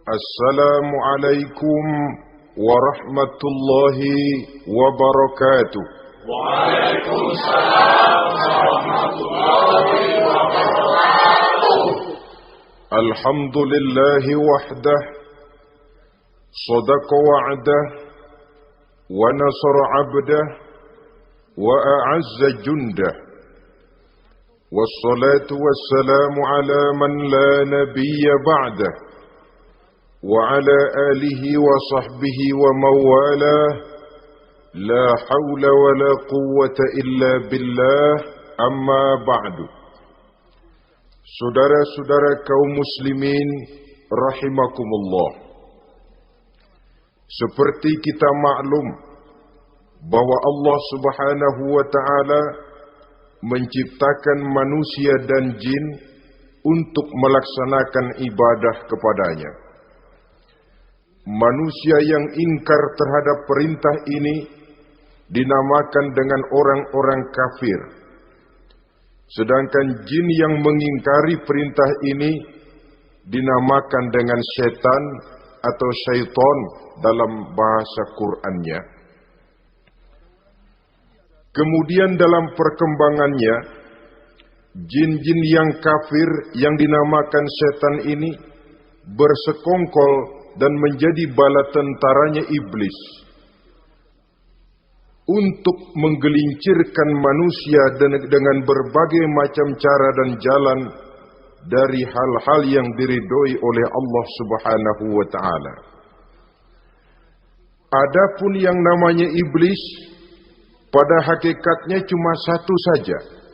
Assalamualaikum warahmatullahi wabarakatuh. Waalaikumsalam warahmatullahi wabarakatuh. Alhamdulillahi wahdah, sadaqa wa'dah, wa nasara abdah, wa a'azza jundah. Wassalatu wassalamu ala man la nabiyya ba'dah, wa ala alihi wa sahbihi wa mawalah. La hawla wa la quwwata illa billah, amma ba'du. Saudara-saudara kaum muslimin rahimakumullah. Seperti kita maklum bahwa Allah Subhanahu wa taala menciptakan manusia dan jin untuk melaksanakan ibadah kepadanya. Manusia yang ingkar terhadap perintah ini dinamakan dengan orang-orang kafir. Sedangkan jin yang mengingkari perintah ini dinamakan dengan setan atau syaitan dalam bahasa Qur'annya. Kemudian dalam perkembangannya, jin-jin yang kafir yang dinamakan setan ini bersekongkol dan menjadi bala tentaranya iblis untuk menggelincirkan manusia dengan berbagai macam cara dan jalan dari hal-hal yang diridhoi oleh Allah Subhanahu wa taala. Adapun yang namanya iblis pada hakikatnya cuma satu saja,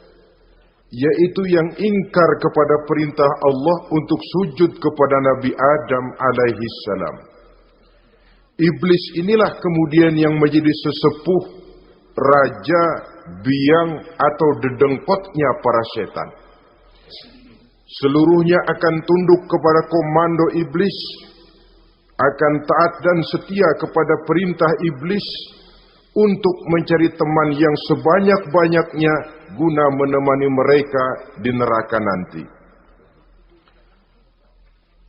yaitu yang ingkar kepada perintah Allah untuk sujud kepada Nabi Adam alaihi salam. Iblis inilah kemudian yang menjadi sesepuh, raja, biang atau dedengkotnya para setan. Seluruhnya akan tunduk kepada komando iblis, akan taat dan setia kepada perintah iblis untuk mencari teman yang sebanyak-banyaknya guna menemani mereka di neraka nanti.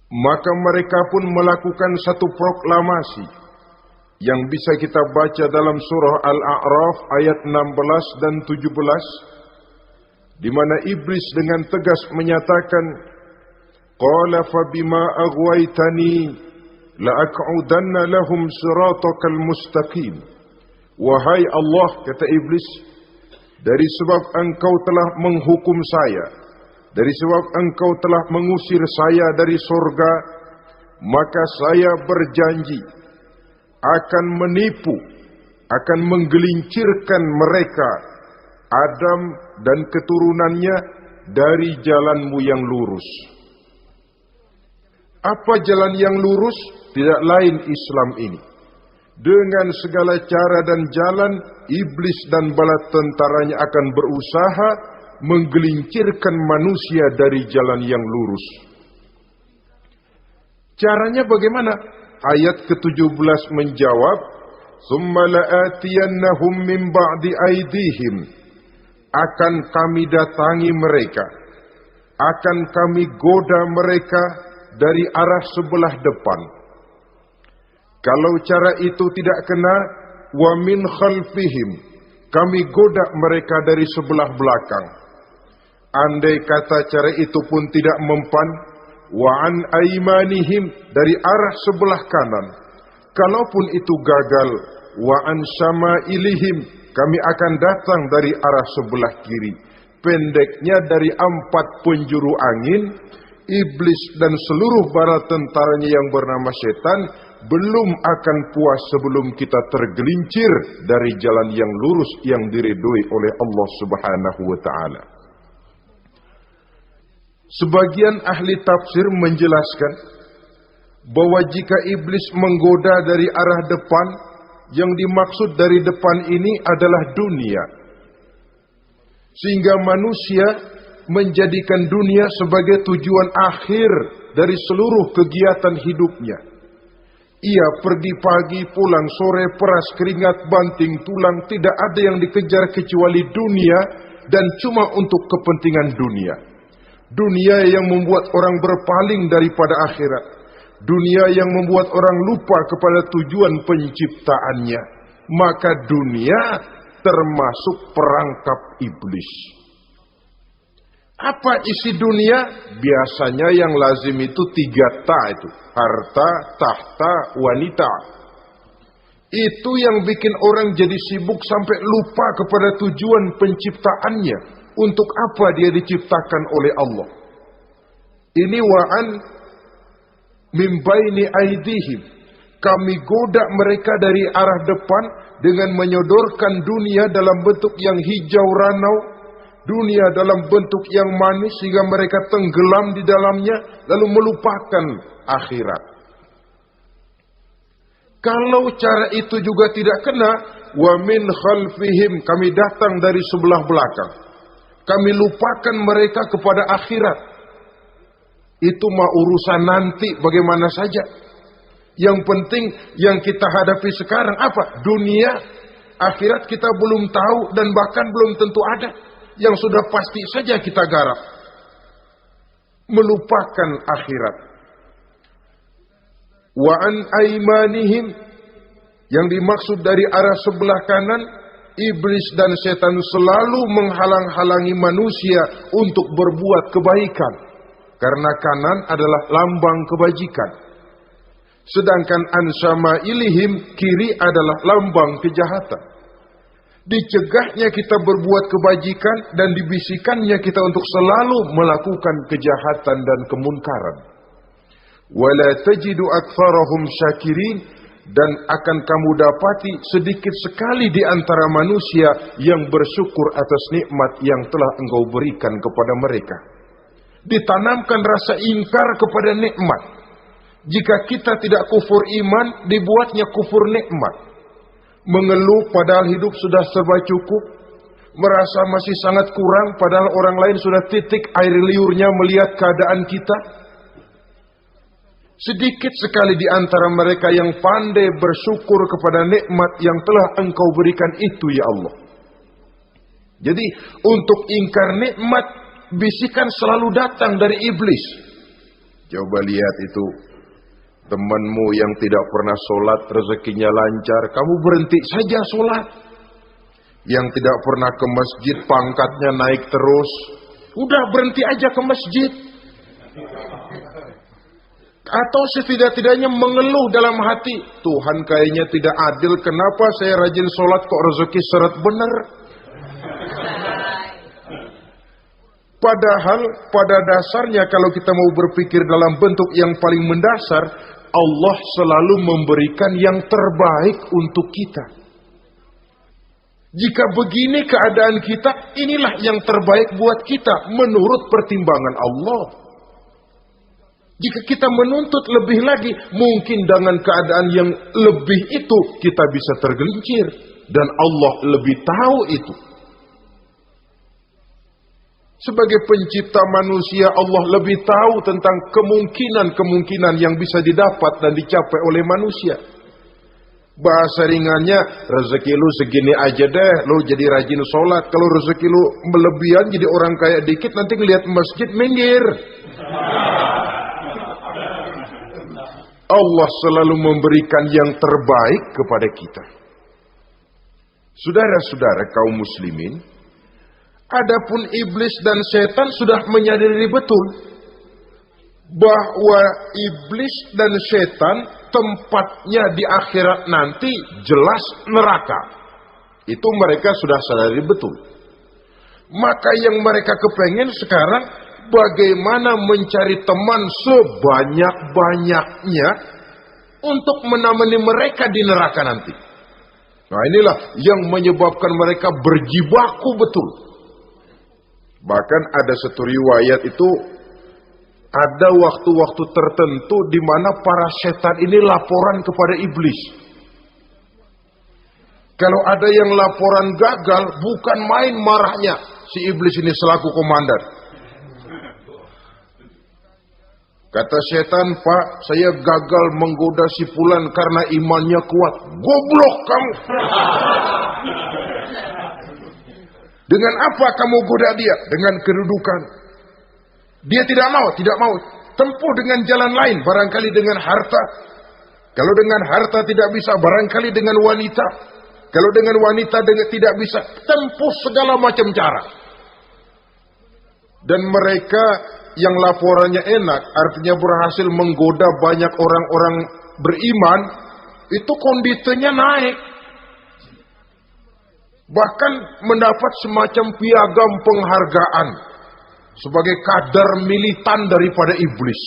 Maka mereka pun melakukan satu proklamasi yang bisa kita baca dalam surah Al-A'raf ayat 16 dan 17, di mana iblis dengan tegas menyatakan, qala fabima aghwaytani la'aq'udanna lahum siratakal mustaqim. Wahai Allah, kata iblis, dari sebab engkau telah menghukum saya, dari sebab engkau telah mengusir saya dari surga, maka saya berjanji akan menipu, akan menggelincirkan mereka, Adam dan keturunannya, dari jalanmu yang lurus. Apa jalan yang lurus? Tidak lain Islam ini. Dengan segala cara dan jalan, iblis dan bala tentaranya akan berusaha menggelincirkan manusia dari jalan yang lurus. Caranya bagaimana? Ayat ke-17 menjawab, "Tsumma la'atiyannahum min ba'di aydihim." Akan kami datangi mereka, akan kami goda mereka dari arah sebelah depan. Kalau cara itu tidak kena, wa min khalfihim, kami goda mereka dari sebelah belakang. Andai kata cara itu pun tidak mempan, wa an aimanihim, dari arah sebelah kanan. Kalaupun itu gagal, wa an syama'ilihim, kami akan datang dari arah sebelah kiri. Pendeknya dari 4 penjuru angin, iblis dan seluruh bala tentaranya yang bernama setan belum akan puas sebelum kita tergelincir dari jalan yang lurus yang diridhoi oleh Allah Subhanahu wa taala. Sebagian ahli tafsir menjelaskan bahwa jika iblis menggoda dari arah depan, yang dimaksud dari depan ini adalah dunia. Sehingga manusia menjadikan dunia sebagai tujuan akhir dari seluruh kegiatan hidupnya. Ia pergi pagi, pulang sore, peras keringat, banting tulang, tidak ada yang dikejar kecuali dunia dan cuma untuk kepentingan dunia. Dunia yang membuat orang berpaling daripada akhirat. dunia yang membuat orang lupa kepada tujuan penciptaannya, maka dunia termasuk perangkap iblis. Apa isi dunia? Biasanya yang lazim itu 3 ta itu. Harta, tahta, wanita. Itu yang bikin orang jadi sibuk sampai lupa kepada tujuan penciptaannya. Untuk apa dia diciptakan oleh Allah. Ini wa'an min baini aidihim. Kami goda mereka dari arah depan dengan menyodorkan dunia dalam bentuk yang hijau ranau, dunia dalam bentuk yang manis sehingga mereka tenggelam di dalamnya lalu melupakan akhirat. Kalau cara itu juga tidak kena, wa min khalfihim, kami datang dari sebelah belakang. Kami lupakan mereka kepada akhirat. Itu mah urusan nanti bagaimana saja. Yang penting yang kita hadapi sekarang apa? Dunia, akhirat kita belum tahu dan bahkan belum tentu ada. Yang sudah pasti saja kita garap. Melupakan akhirat. Wa an aimanihim, yang dimaksud dari arah sebelah kanan, iblis dan setan selalu menghalang-halangi manusia untuk berbuat kebaikan. Karena kanan adalah lambang kebajikan. Sedangkan ansama ilihim, kiri adalah lambang kejahatan. Dicegahnya kita berbuat kebajikan dan dibisikannya kita untuk selalu melakukan kejahatan dan kemunkaran. Wala tajidu aktsarahum syakirin, dan akan kamu dapati sedikit sekali di antara manusia yang bersyukur atas nikmat yang telah engkau berikan kepada mereka. Ditanamkan rasa ingkar kepada nikmat. Jika kita tidak kufur iman, dibuatnya kufur nikmat. Mengeluh padahal hidup sudah serba cukup, merasa masih sangat kurang padahal orang lain sudah titik air liurnya melihat keadaan kita. Sedikit sekali di antara mereka yang pandai bersyukur kepada nikmat yang telah engkau berikan itu ya Allah. Jadi untuk ingkar nikmat, bisikan selalu datang dari iblis. Coba lihat itu, temanmu yang tidak pernah sholat rezekinya lancar, kamu berhenti saja sholat. Yang tidak pernah ke masjid pangkatnya naik terus, udah berhenti aja ke masjid. Atau setidak-tidaknya mengeluh dalam hati, Tuhan kayaknya tidak adil, kenapa saya rajin sholat kok rezeki seret bener. Padahal pada dasarnya kalau kita mau berpikir dalam bentuk yang paling mendasar, Allah selalu memberikan yang terbaik untuk kita. Jika begini keadaan kita, inilah yang terbaik buat kita menurut pertimbangan Allah. Jika kita menuntut lebih lagi, mungkin dengan keadaan yang lebih itu kita bisa tergelincir. Dan Allah lebih tahu itu. Sebagai pencipta manusia, Allah lebih tahu tentang kemungkinan-kemungkinan yang bisa didapat dan dicapai oleh manusia. Bahasa ringannya, rezeki lu segini aja deh, lu jadi rajin sholat. Kalau rezeki lu melebihan jadi orang kaya dikit, nanti ngelihat masjid minggir. Allah selalu memberikan yang terbaik kepada kita. Saudara-saudara kaum muslimin, adapun iblis dan setan sudah menyadari betul bahwa iblis dan setan tempatnya di akhirat nanti jelas neraka. Itu mereka sudah sadari betul. Maka yang mereka kepengen sekarang bagaimana mencari teman sebanyak-banyaknya untuk menemani mereka di neraka nanti. Nah inilah yang menyebabkan mereka berjibaku betul. Bahkan ada satu riwayat itu, ada waktu-waktu tertentu di mana para setan ini laporan kepada iblis. Kalau ada yang laporan gagal, bukan main marahnya si iblis ini selaku komandan. Kata setan, Pak, saya gagal menggoda si fulan karena imannya kuat. Goblok kamu. Dengan apa kamu goda dia? Dengan kedudukan. Dia tidak mau. tempuh dengan jalan lain, barangkali dengan harta. Kalau dengan harta tidak bisa, barangkali dengan wanita. Kalau dengan wanita tidak bisa, tempuh segala macam cara. Dan mereka yang laporannya enak, artinya berhasil menggoda banyak orang-orang beriman, itu kondisinya naik. Bahkan mendapat semacam piagam penghargaan sebagai kadar militan daripada iblis.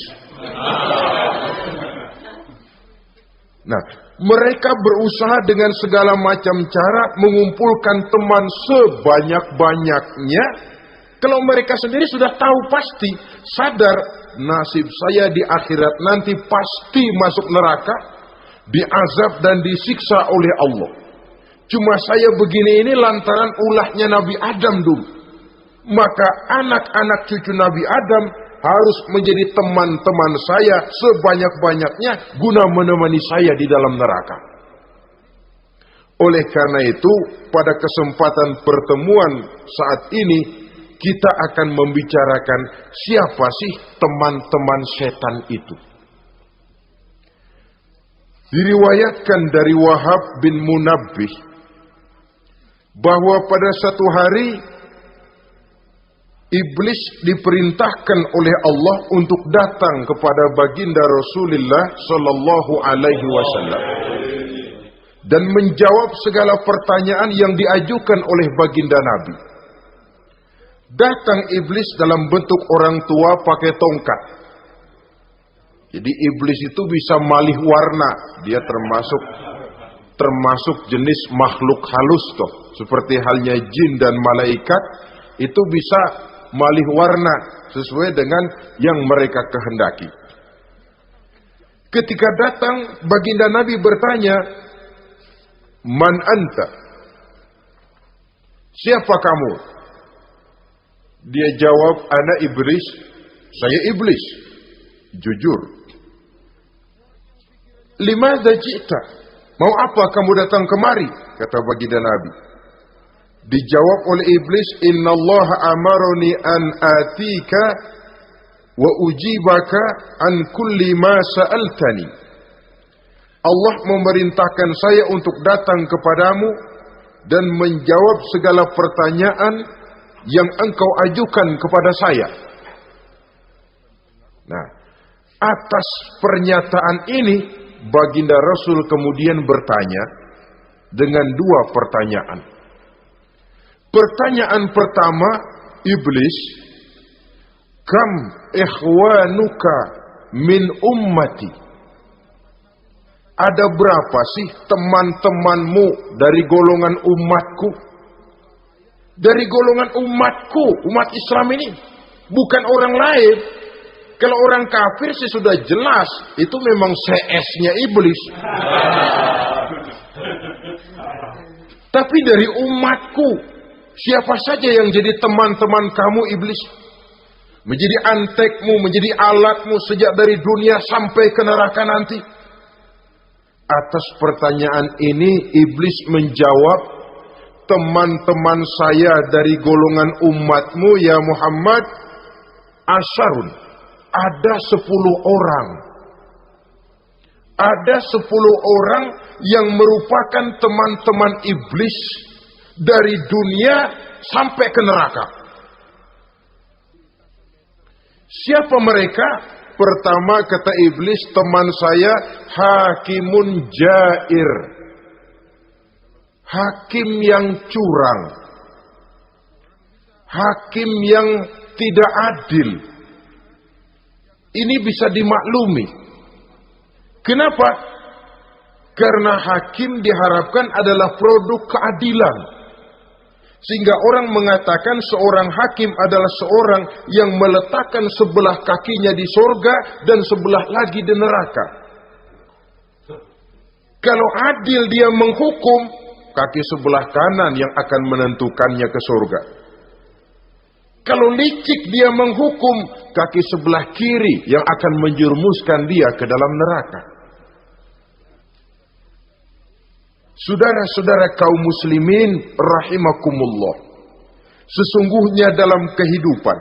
Nah, mereka berusaha dengan segala macam cara mengumpulkan teman sebanyak-banyaknya. Kalau mereka sendiri sudah tahu pasti, sadar nasib saya di akhirat nanti pasti masuk neraka, diazab dan disiksa oleh Allah. Cuma saya begini ini lantaran ulahnya Nabi Adam dulu. Maka anak-anak cucu Nabi Adam harus menjadi teman-teman saya sebanyak-banyaknya guna menemani saya di dalam neraka. Oleh karena itu, pada kesempatan pertemuan saat ini, kita akan membicarakan siapa sih teman-teman setan itu. Diriwayatkan dari Wahab bin Munabbih bahwa pada satu hari iblis diperintahkan oleh Allah untuk datang kepada baginda Rasulullah sallallahu alaihi wasallam dan menjawab segala pertanyaan yang diajukan oleh baginda Nabi. Datang iblis dalam bentuk orang tua pakai tongkat. Jadi iblis itu bisa malih warna, dia termasuk jenis makhluk halus toh, seperti halnya jin dan malaikat, itu bisa malih warna sesuai dengan yang mereka kehendaki. Ketika datang, baginda Nabi bertanya, "Man anta?" Siapa kamu? Dia jawab, "Ana iblis." Saya iblis. Jujur. "Limadza ji'ta?" Mau apa kamu datang kemari? Kata baginda Nabi. Dijawab oleh iblis, "Innallaha amaroni an atika wa ujibaka an kulli ma sa'altani." Allah memerintahkan saya untuk datang kepadamu dan menjawab segala pertanyaan yang engkau ajukan kepada saya. Nah, atas pernyataan ini baginda Rasul kemudian bertanya dengan dua pertanyaan. Pertanyaan pertama, iblis, "Kam ikhwanuka min ummati?" Ada berapa sih teman-temanmu dari golongan umatku? Dari golongan umatku, umat Islam ini, bukan orang lain. Kalau orang kafir sih sudah jelas, itu memang CS-nya iblis. Tapi dari umatku, siapa saja yang jadi teman-teman kamu iblis? Menjadi antekmu, menjadi alatmu sejak dari dunia sampai ke neraka nanti. Atas pertanyaan ini iblis menjawab, "Teman-teman saya dari golongan umatmu ya Muhammad, asyarun, ada 10 orang. Ada 10 orang yang merupakan teman-teman iblis dari dunia sampai ke neraka." Siapa mereka? Pertama kata iblis, "Teman saya hakimun jair." Hakim yang curang. Hakim yang tidak adil. Ini bisa dimaklumi. Kenapa? Karena hakim diharapkan adalah produk keadilan. Sehingga orang mengatakan seorang hakim adalah seorang yang meletakkan sebelah kakinya di surga dan sebelah lagi di neraka. Kalau adil dia menghukum, kaki sebelah kanan yang akan menentukannya ke surga. Kalau licik dia menghukum, kaki sebelah kiri yang akan menjerumuskan dia ke dalam neraka. Saudara-saudara kaum muslimin rahimakumullah. Sesungguhnya dalam kehidupan,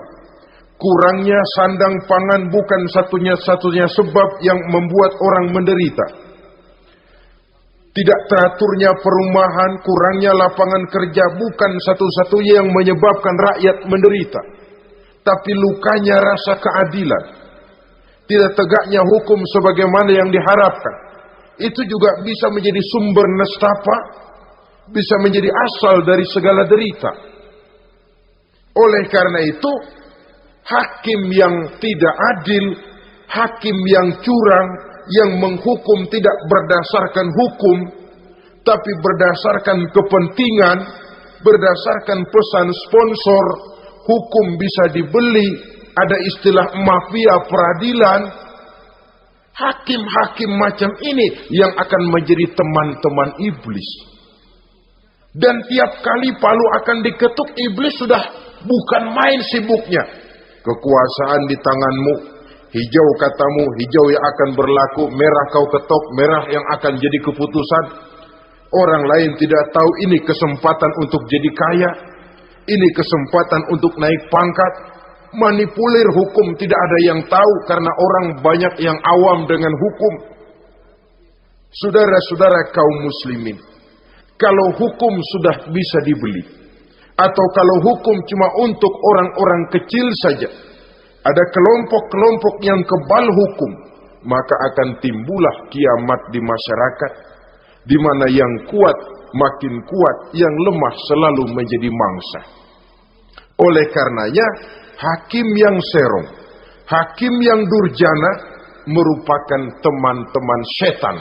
Kurangnya sandang pangan bukan satunya sebab yang membuat orang menderita. Tidak teraturnya perumahan, kurangnya lapangan kerja bukan satu-satunya yang menyebabkan rakyat menderita. Tapi lukanya rasa keadilan. Tidak tegaknya hukum sebagaimana yang diharapkan. Itu juga bisa menjadi sumber nestapa, bisa menjadi asal dari segala derita. Oleh karena itu, hakim yang tidak adil, hakim yang curang, yang menghukum tidak berdasarkan hukum, tapi berdasarkan kepentingan, berdasarkan pesan sponsor, hukum bisa dibeli, ada istilah mafia peradilan. Hakim-hakim macam ini yang akan menjadi teman-teman iblis. Dan tiap kali palu akan diketuk, iblis sudah bukan main sibuknya. Kekuasaan di tanganmu, hijau katamu, hijau yang akan berlaku, merah kau ketok, merah yang akan jadi keputusan. Orang lain tidak tahu ini kesempatan untuk jadi kaya, ini kesempatan untuk naik pangkat. Manipulir hukum tidak ada yang tahu karena orang banyak yang awam dengan hukum. Saudara-saudara kaum muslimin, kalau hukum sudah bisa dibeli, atau kalau hukum cuma untuk orang-orang kecil saja, ada kelompok-kelompok yang kebal hukum, maka akan timbullah kiamat di masyarakat, di mana yang kuat makin kuat, yang lemah selalu menjadi mangsa. Oleh karenanya, hakim yang serong, hakim yang durjana merupakan teman-teman setan,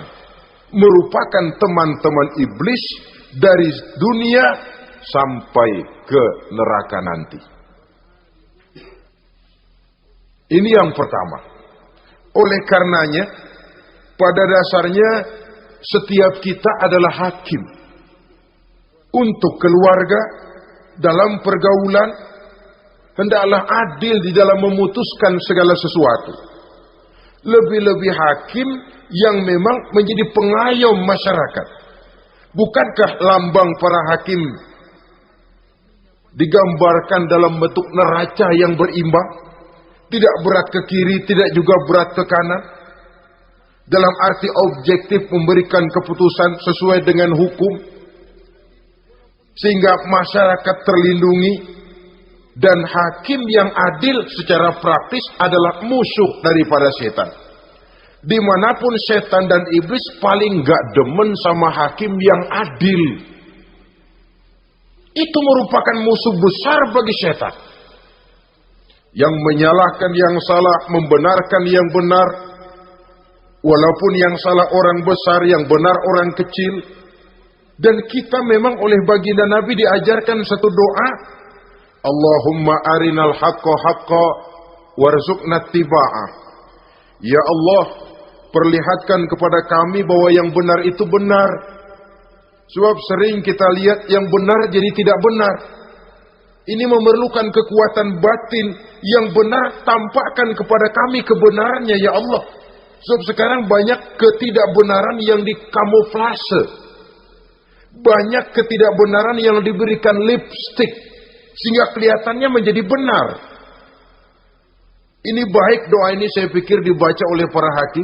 merupakan teman-teman iblis dari dunia sampai ke neraka nanti. Ini yang pertama. Oleh karenanya, pada dasarnya setiap kita adalah hakim untuk keluarga, dalam pergaulan. Hendaklah adil di dalam memutuskan segala sesuatu. Lebih-lebih hakim yang memang menjadi pengayom masyarakat. Bukankah lambang para hakim digambarkan dalam bentuk neraca yang berimbang? Tidak berat ke kiri, tidak juga berat ke kanan. Dalam arti objektif memberikan keputusan sesuai dengan hukum. Sehingga masyarakat terlindungi. Dan hakim yang adil secara praktis adalah musuh daripada setan. Dimanapun setan dan iblis paling gak demen sama hakim yang adil. Itu merupakan musuh besar bagi setan. Yang menyalahkan yang salah, membenarkan yang benar. Walaupun yang salah orang besar, yang benar orang kecil. Dan kita memang oleh baginda Nabi diajarkan satu doa. Allahumma arinal haqqa haqqa warzuqna tiba'ah. Ya Allah, perlihatkan kepada kami bahwa yang benar itu benar. Sebab sering kita lihat yang benar jadi tidak benar. Ini memerlukan kekuatan batin. Yang benar tampakkan kepada kami kebenarannya ya Allah. Sebab sekarang banyak ketidakbenaran yang dikamuflase. Banyak ketidakbenaran yang diberikan lipstick. Sehingga kelihatannya menjadi benar. Ini baik doa ini saya pikir dibaca oleh para hakim.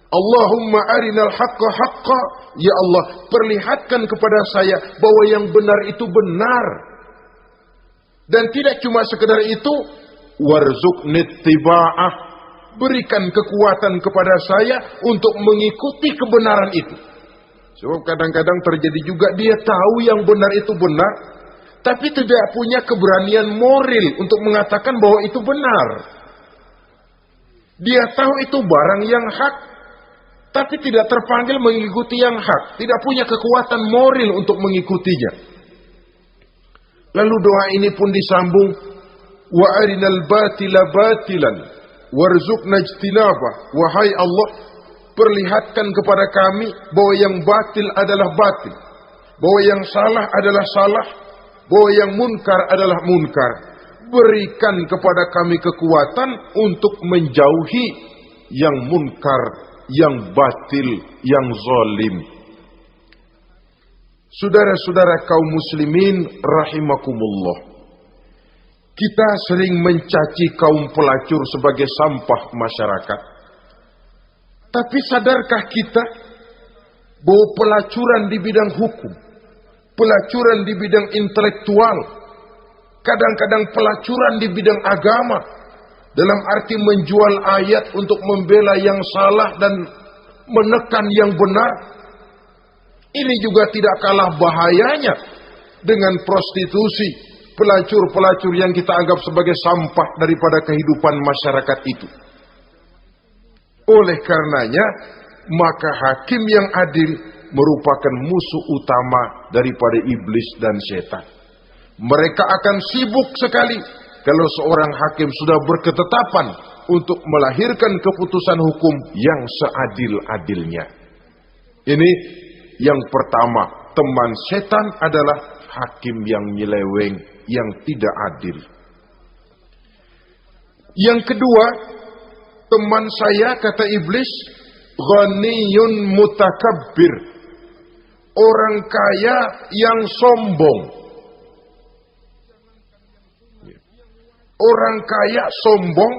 Allahumma arinal haqqa haqqa. Ya Allah, perlihatkan kepada saya bahwa yang benar itu benar. Dan tidak cuma sekedar itu. Warzuqni tiba'ah. Berikan kekuatan kepada saya untuk mengikuti kebenaran itu. Sebab kadang-kadang terjadi juga dia tahu yang benar itu benar. Tapi tidak punya keberanian moral untuk mengatakan bahwa itu benar. Dia tahu itu barang yang hak, tapi tidak terpanggil mengikuti yang hak. Tidak punya kekuatan moral untuk mengikutinya. Lalu doa ini pun disambung. Wa arinal batila batilan warzuqna ijtinabah. Wahai Allah, perlihatkan kepada kami bahwa yang batil adalah batil. Bahwa yang salah adalah salah. Bahwa yang munkar adalah munkar. Berikan kepada kami kekuatan untuk menjauhi yang munkar, yang batil, yang zalim. Saudara-saudara kaum muslimin rahimakumullah. Kita sering mencaci kaum pelacur sebagai sampah masyarakat. Tapi sadarkah kita bahwa pelacuran di bidang hukum, pelacuran di bidang intelektual, kadang-kadang pelacuran di bidang agama, dalam arti menjual ayat untuk membela yang salah dan menekan yang benar, ini juga tidak kalah bahayanya dengan prostitusi, pelacur-pelacur yang kita anggap sebagai sampah daripada kehidupan masyarakat itu. Oleh karenanya, maka hakim yang adil merupakan musuh utama daripada iblis dan setan. Mereka akan sibuk sekali kalau seorang hakim sudah berketetapan untuk melahirkan keputusan hukum yang seadil-adilnya. Ini yang pertama, teman setan adalah hakim yang nyeleweng, yang tidak adil. Yang kedua, teman saya, kata iblis, ghaniyun mutakabbir, orang kaya yang sombong. Orang kaya sombong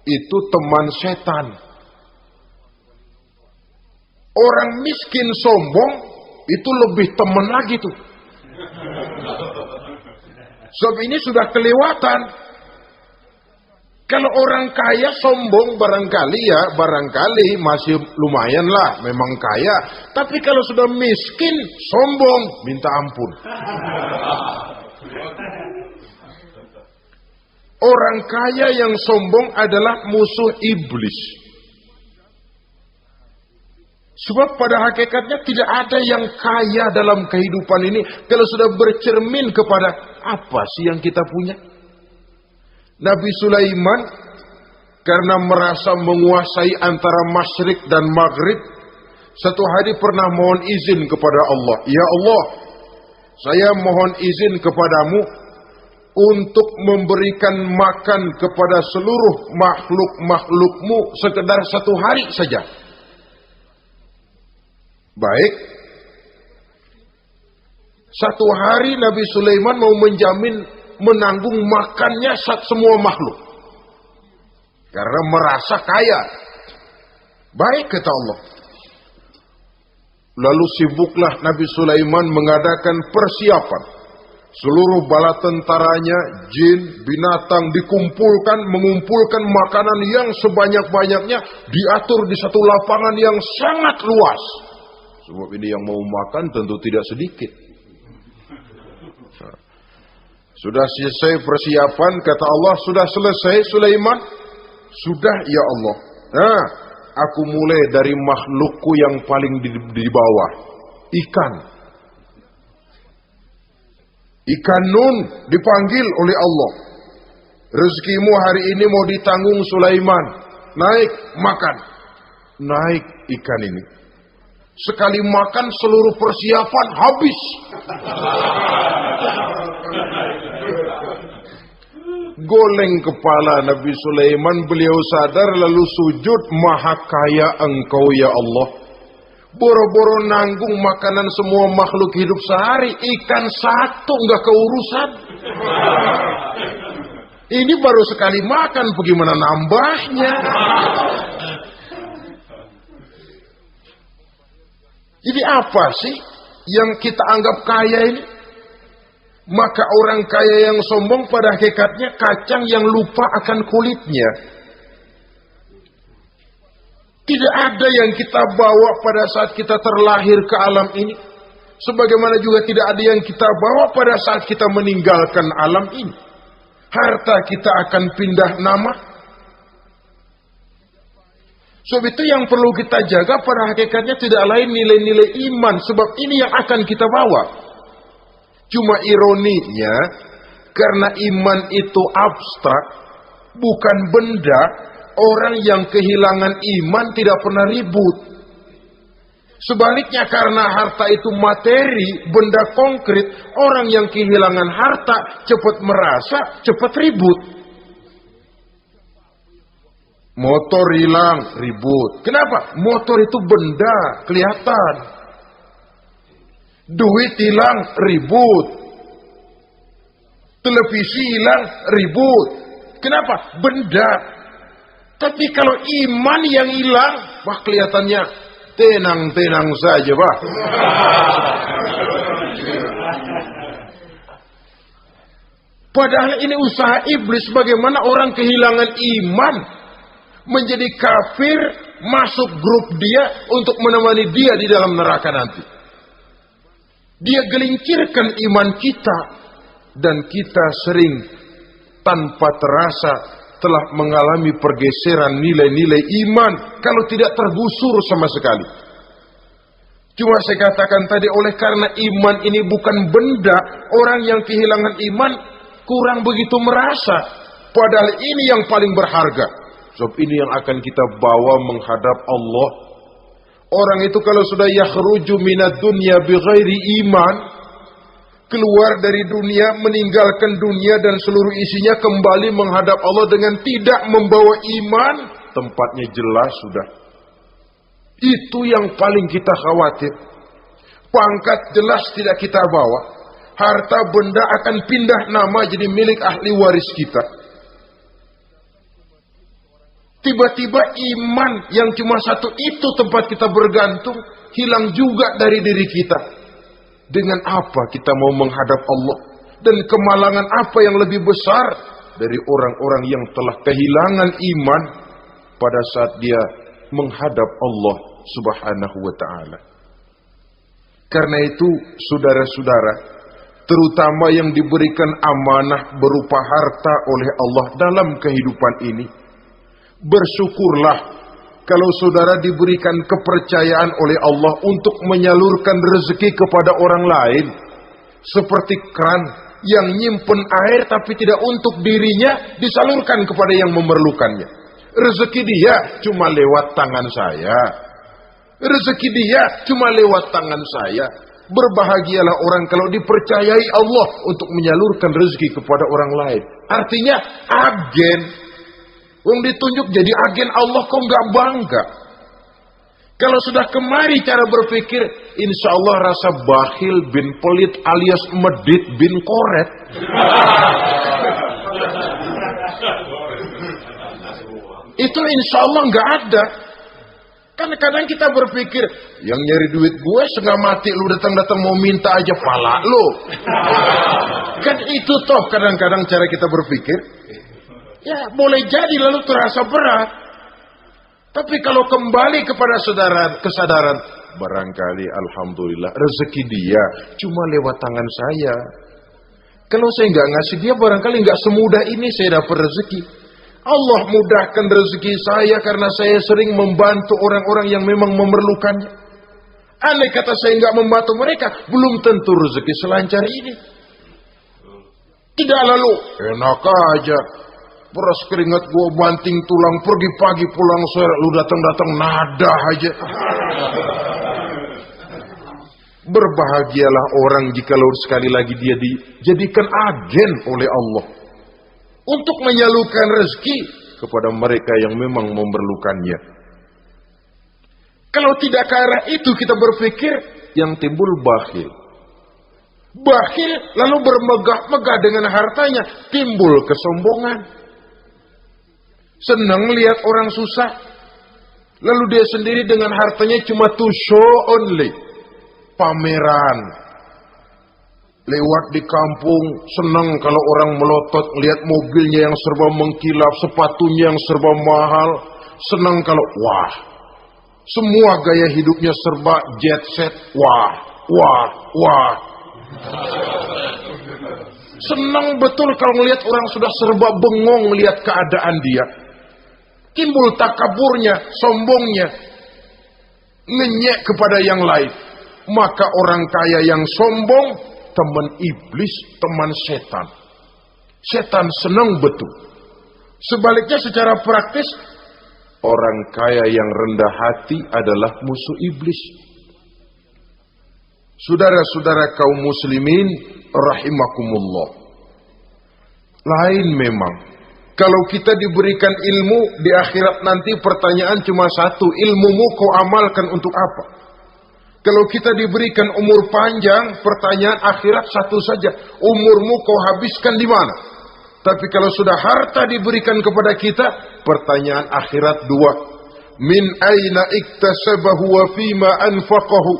itu teman setan. Orang miskin sombong itu lebih teman lagi tuh. Sebab ini sudah kelewatan. Kalau orang kaya sombong barangkali masih lumayan lah, memang kaya. Tapi kalau sudah miskin sombong, minta ampun. Orang kaya yang sombong adalah musuh iblis. Sebab pada hakikatnya tidak ada yang kaya dalam kehidupan ini kalau sudah bercermin kepada apa sih yang kita punya. Nabi Sulaiman karena merasa menguasai antara masyrik dan maghrib, satu hari pernah mohon izin kepada Allah. Ya Allah, saya mohon izin kepadamu untuk memberikan makan kepada seluruh makhluk-makhlukmu sekedar satu hari saja. Baik. Satu hari Nabi Sulaiman mau menjamin menanggung makannya semua makhluk. Karena merasa kaya. Baik, kata Allah. Lalu sibuklah Nabi Sulaiman mengadakan persiapan. Seluruh bala tentaranya, jin, binatang dikumpulkan, mengumpulkan makanan yang sebanyak-banyaknya, diatur di satu lapangan yang sangat luas. Sebab ini yang mau makan tentu tidak sedikit. Sudah selesai persiapan, kata Allah, sudah selesai Sulaiman? Sudah, ya Allah. Nah, aku mulai dari makhlukku yang paling di bawah. Ikan. Ikan Nun dipanggil oleh Allah. Rezekimu hari ini mau ditanggung Sulaiman. Naik, makan. Naik ikan ini. Sekali makan seluruh persiapan habis. Goleng kepala Nabi Sulaiman, beliau sadar lalu sujud, maha kaya engkau ya Allah. Boro-boro nanggung makanan semua makhluk hidup sehari, ikan satu nggak keurusan. Ini baru sekali makan, bagaimana nambahnya? Jadi apa sih yang kita anggap kaya ini? Maka orang kaya yang sombong pada hakikatnya kacang yang lupa akan kulitnya. Tidak ada yang kita bawa pada saat kita terlahir ke alam ini. Sebagaimana juga tidak ada yang kita bawa pada saat kita meninggalkan alam ini. Harta kita akan pindah nama. Sebab itu yang perlu kita jaga pada hakikatnya tidak lain nilai-nilai iman. Sebab ini yang akan kita bawa. Cuma ironinya, karena iman itu abstrak, bukan benda, orang yang kehilangan iman tidak pernah ribut. Sebaliknya karena harta itu materi, benda konkret, orang yang kehilangan harta cepat merasa, cepat ribut. Motor hilang, ribut. Kenapa? Motor itu benda, kelihatan. Duit hilang, ribut. Televisi hilang, ribut. Kenapa? Benda. Tapi kalau iman yang hilang, wah kelihatannya tenang-tenang saja, Pak. Padahal ini usaha iblis bagaimana orang kehilangan iman, menjadi kafir, masuk grup dia untuk menemani dia di dalam neraka nanti. Dia gelincirkan iman kita, dan kita sering tanpa terasa telah mengalami pergeseran nilai-nilai iman kalau tidak tergusur sama sekali. Cuma saya katakan tadi, oleh karena iman ini bukan benda, orang yang kehilangan iman kurang begitu merasa. Padahal ini yang paling berharga. Sebab ini yang akan kita bawa menghadap Allah. Orang itu kalau sudah yakhruju minad dunya bighairi iman, keluar dari dunia, meninggalkan dunia dan seluruh isinya, kembali menghadap Allah dengan tidak membawa iman, tempatnya jelas sudah. Itu yang paling kita khawatir. Pangkat jelas tidak kita bawa, harta benda akan pindah nama jadi milik ahli waris kita. Tiba-tiba iman yang cuma satu itu tempat kita bergantung, hilang juga dari diri kita. Dengan apa kita mau menghadap Allah? Dan kemalangan apa yang lebih besar dari orang-orang yang telah kehilangan iman pada saat dia menghadap Allah Subhanahu wa ta'ala. Karena itu, saudara-saudara, terutama yang diberikan amanah berupa harta oleh Allah dalam kehidupan ini, bersyukurlah kalau saudara diberikan kepercayaan oleh Allah untuk menyalurkan rezeki kepada orang lain. Seperti keran yang nyimpen air tapi tidak untuk dirinya, disalurkan kepada yang memerlukannya. Rezeki dia cuma lewat tangan saya. Rezeki dia cuma lewat tangan saya. Berbahagialah orang kalau dipercayai Allah untuk menyalurkan rezeki kepada orang lain. Artinya agen. Wong ditunjuk jadi agen Allah, kok nggak bangga? Kalau sudah kemari cara berpikir, insya Allah rasa bakhil bin pelit alias medit bin koret. Itu insya Allah nggak ada. Kadang-kadang kita berpikir, yang nyari duit gue setengah mati, lu datang-datang mau minta aja pala lu. Kan itu toh kadang-kadang cara kita berpikir. Ya boleh jadi lalu terasa berat. Tapi kalau kembali kepada kesadaran, barangkali alhamdulillah rezeki dia cuma lewat tangan saya. Kalau saya nggak ngasih dia, barangkali nggak semudah ini saya dapat rezeki. Allah mudahkan rezeki saya karena saya sering membantu orang-orang yang memang memerlukannya. Andai kata saya nggak membantu mereka, belum tentu rezeki selancar ini. Tidak lalu enak aja, peras keringat gua banting tulang, pergi pagi pulang sore, lu datang-datang nada aja. Berbahagialah orang jikalau sekali lagi dia dijadikan agen oleh Allah untuk menyalurkan rezeki kepada mereka yang memang memerlukannya. Kalau tidak ke arah itu kita berpikir, yang timbul bakhil. Bakhil lalu bermegah-megah dengan hartanya, timbul kesombongan. Senang lihat orang susah, lalu dia sendiri dengan hartanya cuma to show only, pameran. Lewat di kampung, senang kalau orang melotot lihat mobilnya yang serba mengkilap, sepatunya yang serba mahal. Senang kalau wah, semua gaya hidupnya serba jet set, wah, wah, wah. Senang betul kalau melihat orang sudah serba bengong melihat keadaan dia. Timbul takaburnya, sombongnya, ngenyek kepada yang lain. Maka orang kaya yang sombong, teman iblis, teman setan. Setan senang betul. Sebaliknya secara praktis, orang kaya yang rendah hati adalah musuh iblis. Saudara-saudara kaum muslimin rahimakumullah. Lain memang. Kalau kita diberikan ilmu di akhirat nanti, pertanyaan cuma satu, ilmumu kau amalkan untuk apa? Kalau kita diberikan umur panjang, pertanyaan akhirat satu saja. Umurmu kau habiskan di mana? Tapi kalau sudah harta diberikan kepada kita, pertanyaan akhirat dua. Min aina iktasabahu wa fima anfaqahu.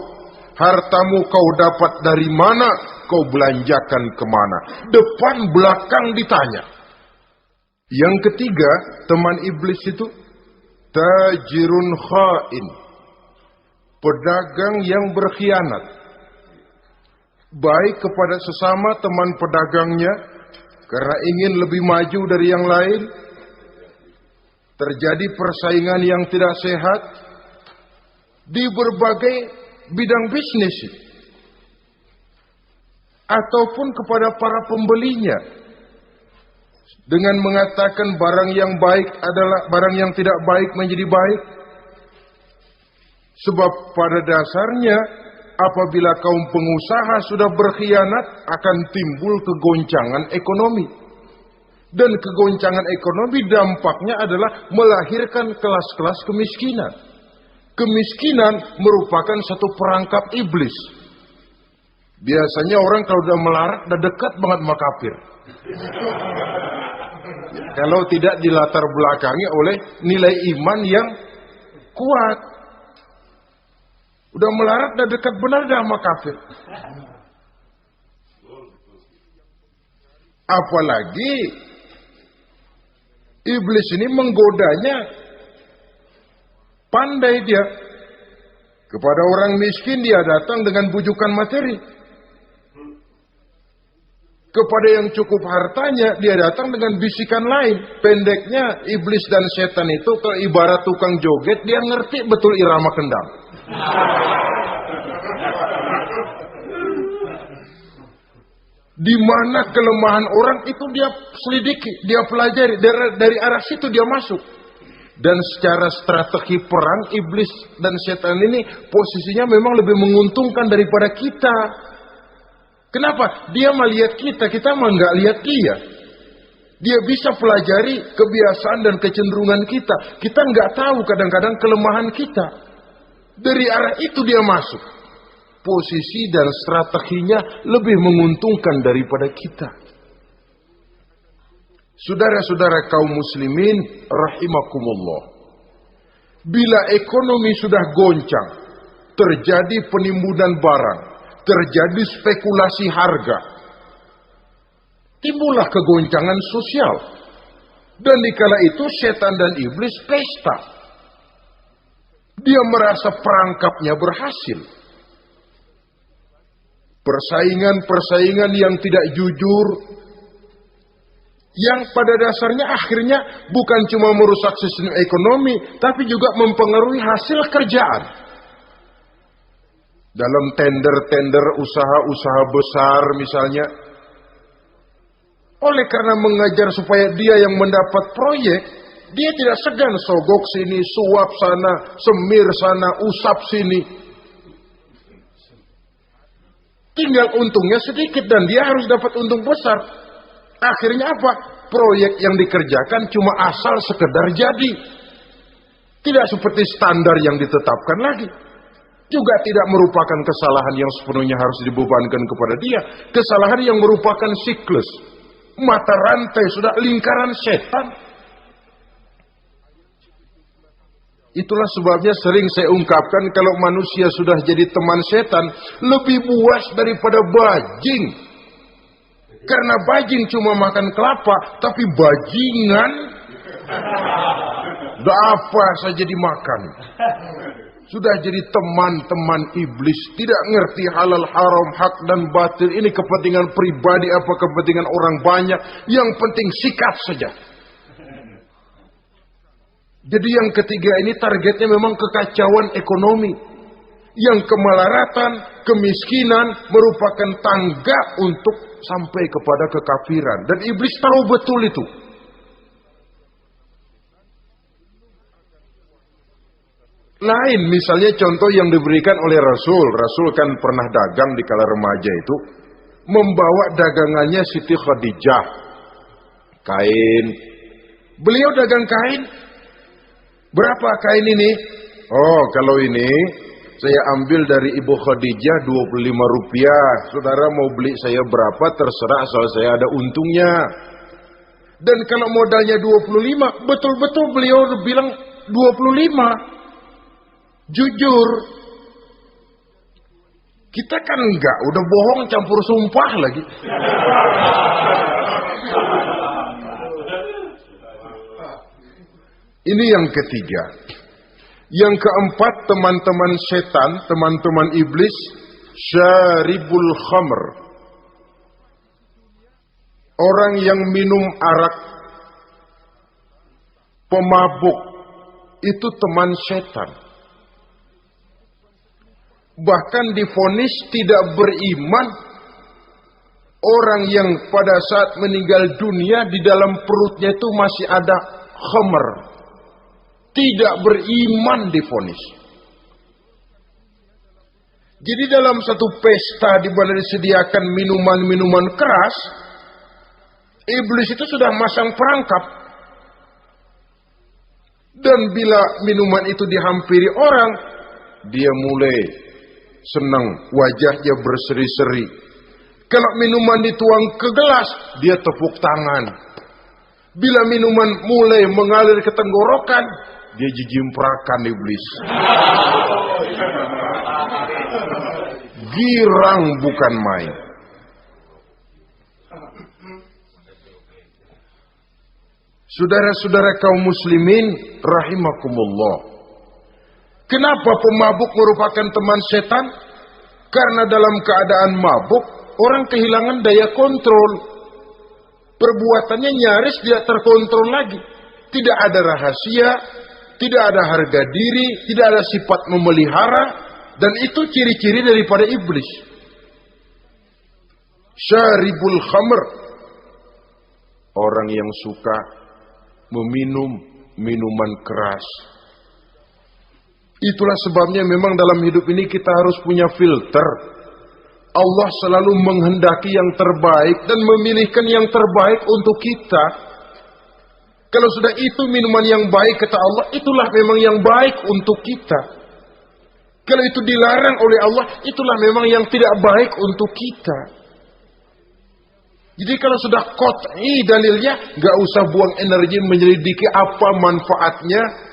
Hartamu kau dapat dari mana? Kau belanjakan kemana? Depan belakang ditanya. Yang ketiga, teman iblis itu tajirun khain. Pedagang yang berkhianat. Baik kepada sesama teman pedagangnya, karena ingin lebih maju dari yang lain. Terjadi persaingan yang tidak sehat di berbagai bidang bisnis. Ataupun kepada para pembelinya. Dengan mengatakan barang yang baik adalah barang yang tidak baik menjadi baik. Sebab pada dasarnya apabila kaum pengusaha sudah berkhianat akan timbul kegoncangan ekonomi. Dan kegoncangan ekonomi dampaknya adalah melahirkan kelas-kelas kemiskinan. Kemiskinan merupakan satu perangkap iblis. Biasanya orang kalau udah melarat udah dekat banget sama kafir. Kalau tidak dilatar belakangi oleh nilai iman yang kuat. Udah melarat, udah dekat benar dah sama kafir. Apalagi iblis ini menggodanya. Pandai dia. Kepada orang miskin dia datang dengan bujukan materi. Kepada yang cukup hartanya dia datang dengan bisikan lain. Pendeknya iblis dan setan itu kalau ibarat tukang joget, dia ngerti betul irama kendang. Di mana kelemahan orang itu dia selidiki, dia pelajari, dari arah situ dia masuk. Dan secara strategi perang iblis dan setan ini posisinya memang lebih menguntungkan daripada kita. Kenapa? Dia melihat kita mah nggak lihat dia. Dia bisa pelajari kebiasaan dan kecenderungan kita. Kita nggak tahu kadang-kadang kelemahan kita. Dari arah itu dia masuk. Posisi dan strateginya lebih menguntungkan daripada kita. Saudara-saudara kaum muslimin rahimakumullah. Bila ekonomi sudah goncang, terjadi penimbunan barang, terjadi spekulasi harga, timbullah kegoncangan sosial. Dan dikala itu setan dan iblis pesta. Dia merasa perangkapnya berhasil. Persaingan-persaingan yang tidak jujur, yang pada dasarnya akhirnya bukan cuma merusak sistem ekonomi, tapi juga mempengaruhi hasil kerjaan. Dalam tender-tender usaha-usaha besar misalnya, oleh karena mengajar supaya dia yang mendapat proyek, dia tidak segan sogok sini, suap sana, semir sana, usap sini. Tinggal untungnya sedikit dan dia harus dapat untung besar. Akhirnya apa? Proyek yang dikerjakan cuma asal sekedar jadi. Tidak seperti standar yang ditetapkan lagi. Juga tidak merupakan kesalahan yang sepenuhnya harus dibebankan kepada dia. Kesalahan yang merupakan siklus. Mata rantai sudah lingkaran setan. Itulah sebabnya sering saya ungkapkan kalau manusia sudah jadi teman setan, lebih buas daripada bajing. Karena bajing cuma makan kelapa, tapi bajingan udah apa saja dimakan. Sudah jadi teman-teman iblis, tidak ngerti halal haram, hak dan batil. Ini kepentingan pribadi apa kepentingan orang banyak, yang penting sikat saja. Jadi yang ketiga ini targetnya memang kekacauan ekonomi. Yang kemelaratan, kemiskinan merupakan tangga untuk sampai kepada kekafiran. Dan iblis tahu betul itu. Lain misalnya contoh yang diberikan oleh Rasul. Rasul kan pernah dagang di kala remaja itu. Membawa dagangannya Siti Khadijah. Kain. Beliau dagang kain. Berapa kain ini? Oh, kalau ini saya ambil dari Ibu Khadijah 25 rupiah. Saudara mau beli saya berapa terserah, asal saya ada untungnya. Dan kalau modalnya 25, betul-betul beliau bilang 25. Jujur. Kita kan enggak, udah bohong campur sumpah lagi. Ini yang ketiga. Yang keempat, teman-teman setan, teman-teman iblis, syaribul khamr. Orang yang minum arak, pemabuk, itu teman setan. Bahkan divonis tidak beriman orang yang pada saat meninggal dunia di dalam perutnya itu masih ada khamr. Tidak beriman divonis. Jadi dalam satu pesta di mana disediakan minuman-minuman keras, iblis itu sudah masang perangkap. Dan bila minuman itu dihampiri orang, dia mulai senang, wajahnya berseri-seri. Kalau minuman dituang ke gelas, dia tepuk tangan. Bila minuman mulai mengalir ke tenggorokan, dia jijimprakan iblis. Girang bukan main. Saudara-saudara kaum muslimin rahimakumullah. Kenapa pemabuk merupakan teman setan? Karena dalam keadaan mabuk, orang kehilangan daya kontrol. Perbuatannya nyaris tidak terkontrol lagi. Tidak ada rahasia, tidak ada harga diri, tidak ada sifat memelihara, dan itu ciri-ciri daripada iblis. Syaribul khamr. Orang yang suka meminum minuman keras. Itulah sebabnya memang dalam hidup ini kita harus punya filter. Allah selalu menghendaki yang terbaik dan memilihkan yang terbaik untuk kita. Kalau sudah itu minuman yang baik kata Allah, itulah memang yang baik untuk kita. Kalau itu dilarang oleh Allah, itulah memang yang tidak baik untuk kita. Jadi kalau sudah qat'i dalilnya, gak usah buang energi menyelidiki apa manfaatnya.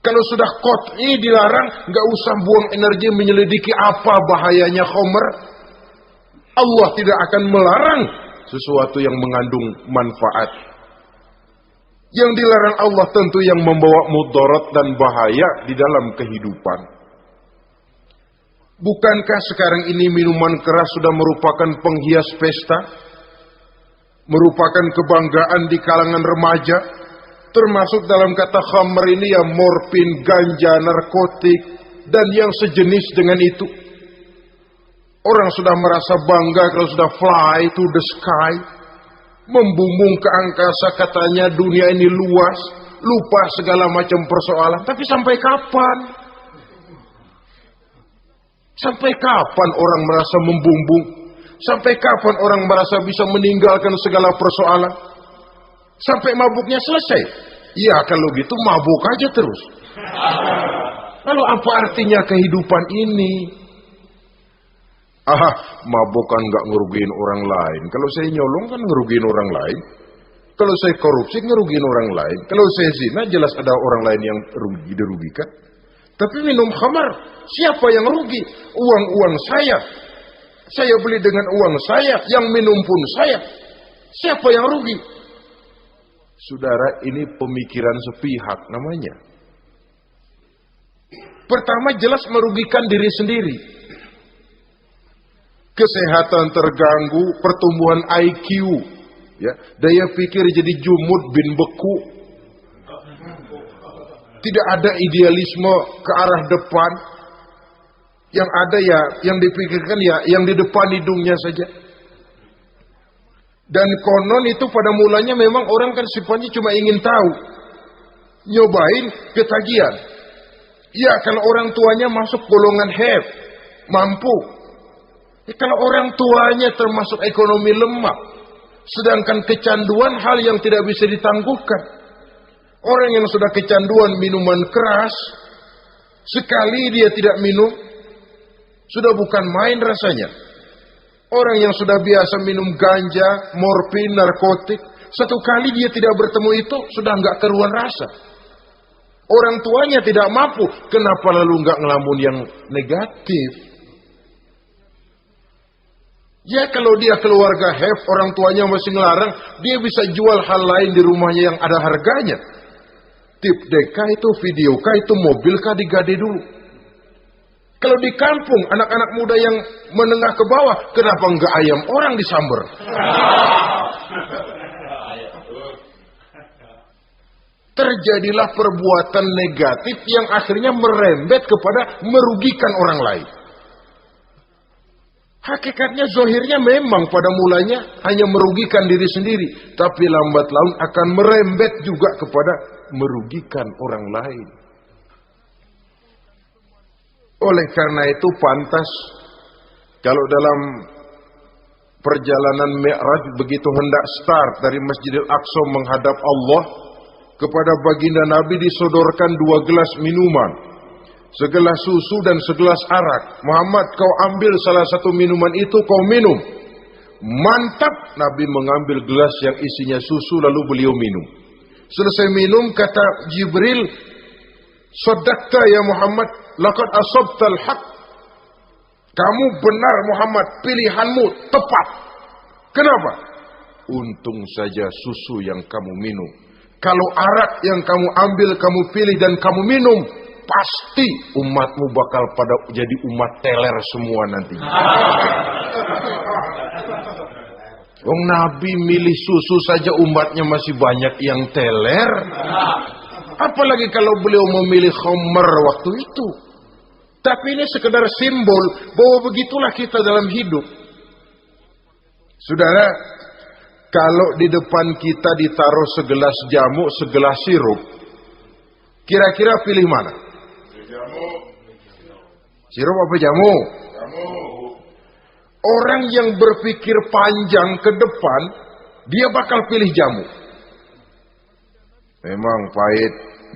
Kalau sudah qat'i dilarang, gak usah buang energi menyelidiki apa bahayanya khamr. Allah tidak akan melarang sesuatu yang mengandung manfaat. Yang dilarang Allah tentu yang membawa mudarat dan bahaya di dalam kehidupan. Bukankah sekarang ini minuman keras sudah merupakan penghias pesta? Merupakan kebanggaan di kalangan remaja? Termasuk dalam kata khamr ini ya morfin, ganja, narkotik, dan yang sejenis dengan itu. Orang sudah merasa bangga kalau sudah fly to the sky, membumbung ke angkasa, katanya dunia ini luas, lupa segala macam persoalan. Tapi sampai kapan? Sampai kapan orang merasa membumbung? Sampai kapan orang merasa bisa meninggalkan segala persoalan? Sampai mabuknya selesai. Ya kalau gitu mabuk aja terus. Lalu apa artinya kehidupan ini? Mabuk kan gak ngerugiin orang lain. Kalau saya nyolong kan ngerugiin orang lain. Kalau saya korupsi ngerugiin orang lain. Kalau saya zina jelas ada orang lain yang dirugikan. Tapi minum khamar, siapa yang rugi? Uang-uang saya. Saya beli dengan uang saya, yang minum pun saya. Siapa yang rugi? Saudara, ini pemikiran sepihak namanya. Pertama jelas merugikan diri sendiri. Kesehatan terganggu, pertumbuhan IQ, ya, daya pikir jadi jumud bin beku. Tidak ada idealisme ke arah depan. Yang ada ya, yang dipikirkan ya, yang di depan hidungnya saja. Dan konon itu pada mulanya memang orang kan sifatnya cuma ingin tahu. Nyobain ketagihan. Ya kalau orang tuanya masuk golongan have, mampu. Ya, kalau orang tuanya termasuk ekonomi lemah. Sedangkan kecanduan hal yang tidak bisa ditangguhkan. Orang yang sudah kecanduan minuman keras, Sekali dia tidak minum, sudah bukan main rasanya. Orang yang sudah biasa minum ganja, morfin, narkotik, satu kali dia tidak bertemu itu, sudah nggak keruan rasa. Orang tuanya tidak mampu, kenapa lalu nggak ngelamun yang negatif? Ya kalau dia keluarga have, orang tuanya masih ngelarang, dia bisa jual hal lain di rumahnya yang ada harganya. Tip deka itu, video kah itu, mobil kah digade dulu. Kalau di kampung, anak-anak muda yang menengah ke bawah, kenapa enggak ayam orang disamber? Terjadilah perbuatan negatif yang akhirnya merembet kepada merugikan orang lain. Hakikatnya, zohirnya memang pada mulanya hanya merugikan diri sendiri, tapi lambat laun akan merembet juga kepada merugikan orang lain. Oleh karena itu pantas kalau dalam perjalanan Mi'raj begitu hendak start dari Masjidil Aqsa menghadap Allah, kepada baginda Nabi disodorkan 2 gelas minuman, segelas susu dan segelas arak. Muhammad, kau ambil salah satu minuman itu, kau minum. Mantap, Nabi mengambil gelas yang isinya susu lalu beliau minum. Selesai minum kata Jibril, "Shaddaqta ya Muhammad, laqad asabtal haq." Kamu benar Muhammad, pilihanmu tepat. Kenapa? Untung saja susu yang kamu minum. Kalau arak yang kamu ambil, kamu pilih dan kamu minum, pasti umatmu bakal pada jadi umat teler semua nanti. Wong Nabi milih susu saja umatnya masih banyak yang teler. Apalagi kalau beliau memilih khamr waktu itu. Tapi ini sekedar simbol bahwa begitulah kita dalam hidup. Saudara, kalau di depan kita ditaruh segelas jamu, segelas sirup, kira-kira pilih mana? Jamu. Sirup apa jamu? Jamu. Orang yang berpikir panjang ke depan, dia bakal pilih jamu. Memang pahit,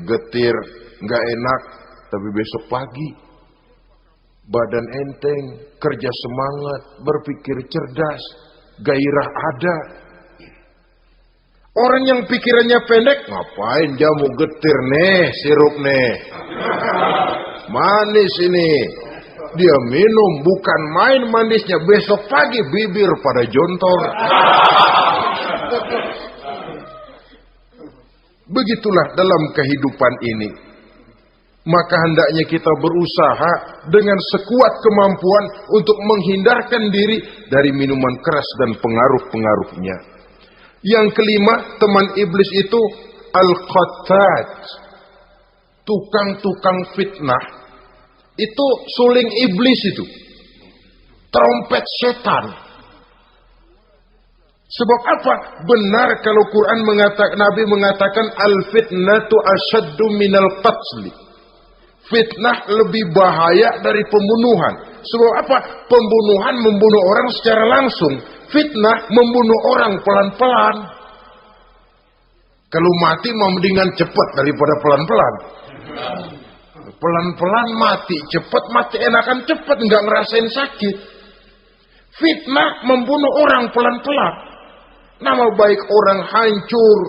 getir, nggak enak, tapi besok pagi badan enteng, kerja semangat, berpikir cerdas, gairah ada. Orang yang pikirannya pendek, ngapain jamu getir nih, sirup nih, manis ini. Dia minum, bukan main manisnya, besok pagi bibir pada jontor. Begitulah dalam kehidupan ini. Maka hendaknya kita berusaha dengan sekuat kemampuan untuk menghindarkan diri dari minuman keras dan pengaruh-pengaruhnya. Yang kelima, teman iblis itu al-qattat, tukang-tukang fitnah. Itu suling iblis itu, trompet setan. Sebab apa? Benar kalau Quran mengatakan, Nabi mengatakan al-fitnatu asyaddu minal qatli. Fitnah lebih bahaya dari pembunuhan. Sebab apa? Pembunuhan membunuh orang secara langsung. Fitnah membunuh orang pelan-pelan. Kalau mati mau mendingan cepat daripada pelan-pelan. Pelan-pelan mati, cepat mati enakan cepat, nggak ngerasain sakit. Fitnah membunuh orang pelan-pelan. Nama baik orang hancur,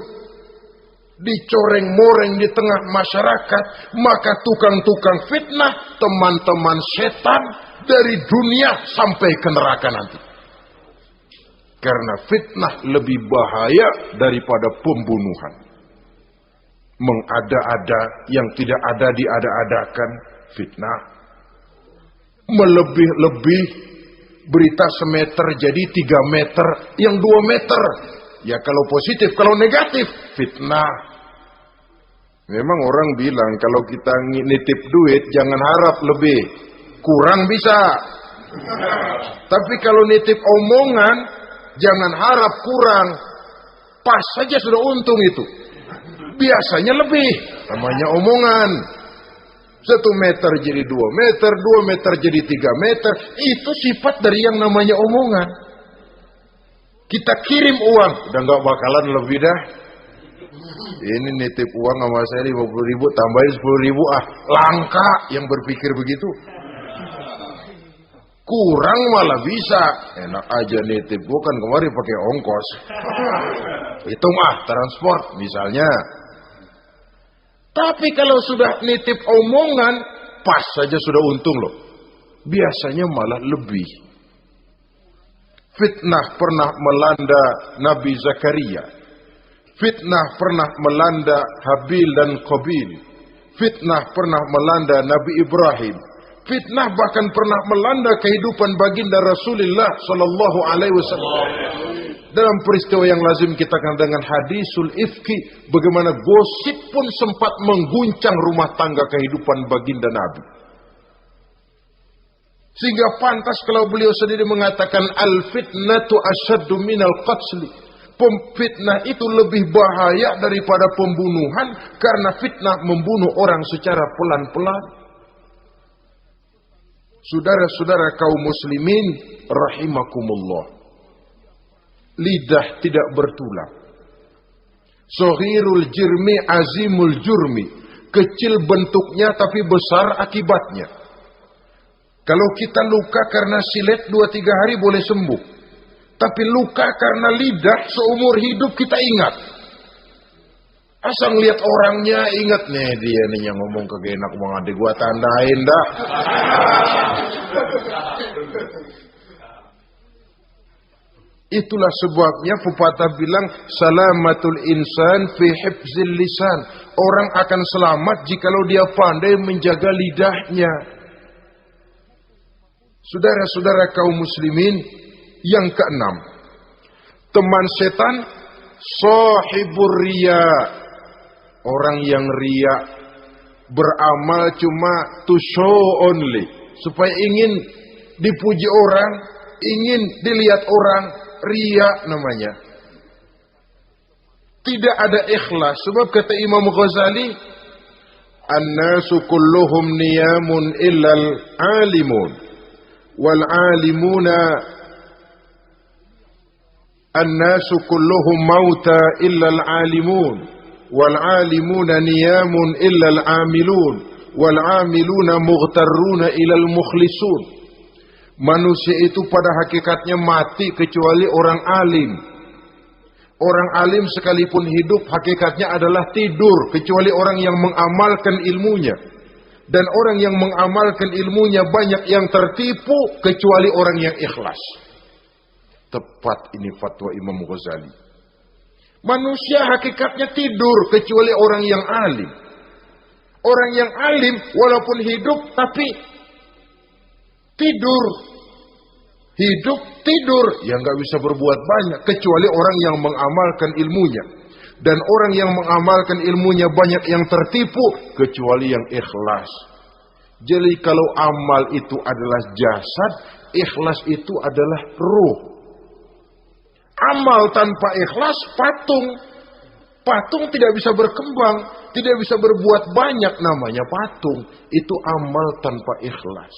dicoreng-moreng di tengah masyarakat. Maka tukang-tukang fitnah, teman-teman setan dari dunia sampai ke neraka nanti. Karena fitnah lebih bahaya daripada pembunuhan. Mengada-ada yang tidak ada diada-adakan, fitnah. Melebih-lebih, berita semeter jadi 3 meter, yang 2 meter. Ya kalau positif, kalau negatif, fitnah. Memang orang bilang kalau kita nitip duit jangan harap lebih, kurang bisa. Tapi kalau nitip omongan jangan harap kurang, pas saja sudah untung itu. Biasanya lebih, namanya omongan. 1 meter jadi 2 meter, 2 meter jadi 3 meter. Itu sifat dari yang namanya omongan. Kita kirim uang, udah gak bakalan lebih dah. Ini nitip uang sama saya 50.000, tambahin 10.000 langka yang berpikir begitu. Kurang malah bisa. Enak aja nitip, gua kan kemarin pakai ongkos. Hitung transport misalnya. Tapi kalau sudah nitip omongan, pas saja sudah untung loh. Biasanya malah lebih. Fitnah pernah melanda Nabi Zakaria. Fitnah pernah melanda Habil dan Qabil. Fitnah pernah melanda Nabi Ibrahim. Fitnah bahkan pernah melanda kehidupan baginda Rasulullah sallallahu alaihi wasallam. Dalam peristiwa yang lazim kita kenal dengan hadisul ifki, bagaimana gosip pun sempat mengguncang rumah tangga kehidupan baginda Nabi. Sehingga pantas kalau beliau sendiri mengatakan al-fitnatu asyaddu minal qatli. Fitnah itu lebih bahaya daripada pembunuhan karena fitnah membunuh orang secara pelan-pelan. Saudara-saudara kaum muslimin rahimakumullah. Lidah tidak bertulang. Soghirul jirmi azimul jurmi. Kecil bentuknya tapi besar akibatnya. Kalau kita luka karena silet 2-3 hari boleh sembuh. Tapi luka karena lidah seumur hidup kita ingat. Asal lihat orangnya ingat nih dia nih yang ngomong kagak enak banget deh gua tandain dah. Itulah sebabnya pepatah bilang salamatul insan fi hifzil lisan. Orang akan selamat jikalau dia pandai menjaga lidahnya. Saudara-saudara kaum muslimin, yang keenam, teman setan sahibur riya. Orang yang riya, beramal cuma to show only, supaya ingin dipuji orang, ingin dilihat orang, riya namanya. Tidak ada ikhlas, sebab kata Imam Ghazali, an-nasu kulluhum niyamun illal alimun, wal alimuna an-nasu kulluhum mauta illal alimun. والعالمون نيام إلا العاملون والعاملون مغترون إلى المخلصون. Manusia itu pada hakikatnya mati kecuali orang alim. Orang alim sekalipun hidup hakikatnya adalah tidur kecuali orang yang mengamalkan ilmunya. Dan orang yang mengamalkan ilmunya banyak yang tertipu kecuali orang yang ikhlas. Tepat ini fatwa Imam Ghazali. Manusia hakikatnya tidur kecuali orang yang alim. Orang yang alim walaupun hidup tapi tidur. Hidup tidur yang gak bisa berbuat banyak kecuali orang yang mengamalkan ilmunya. Dan orang yang mengamalkan ilmunya banyak yang tertipu kecuali yang ikhlas. Jadi kalau amal itu adalah jasad, ikhlas itu adalah ruh. Amal tanpa ikhlas patung. Patung tidak bisa berkembang, tidak bisa berbuat banyak, namanya patung. Itu amal tanpa ikhlas.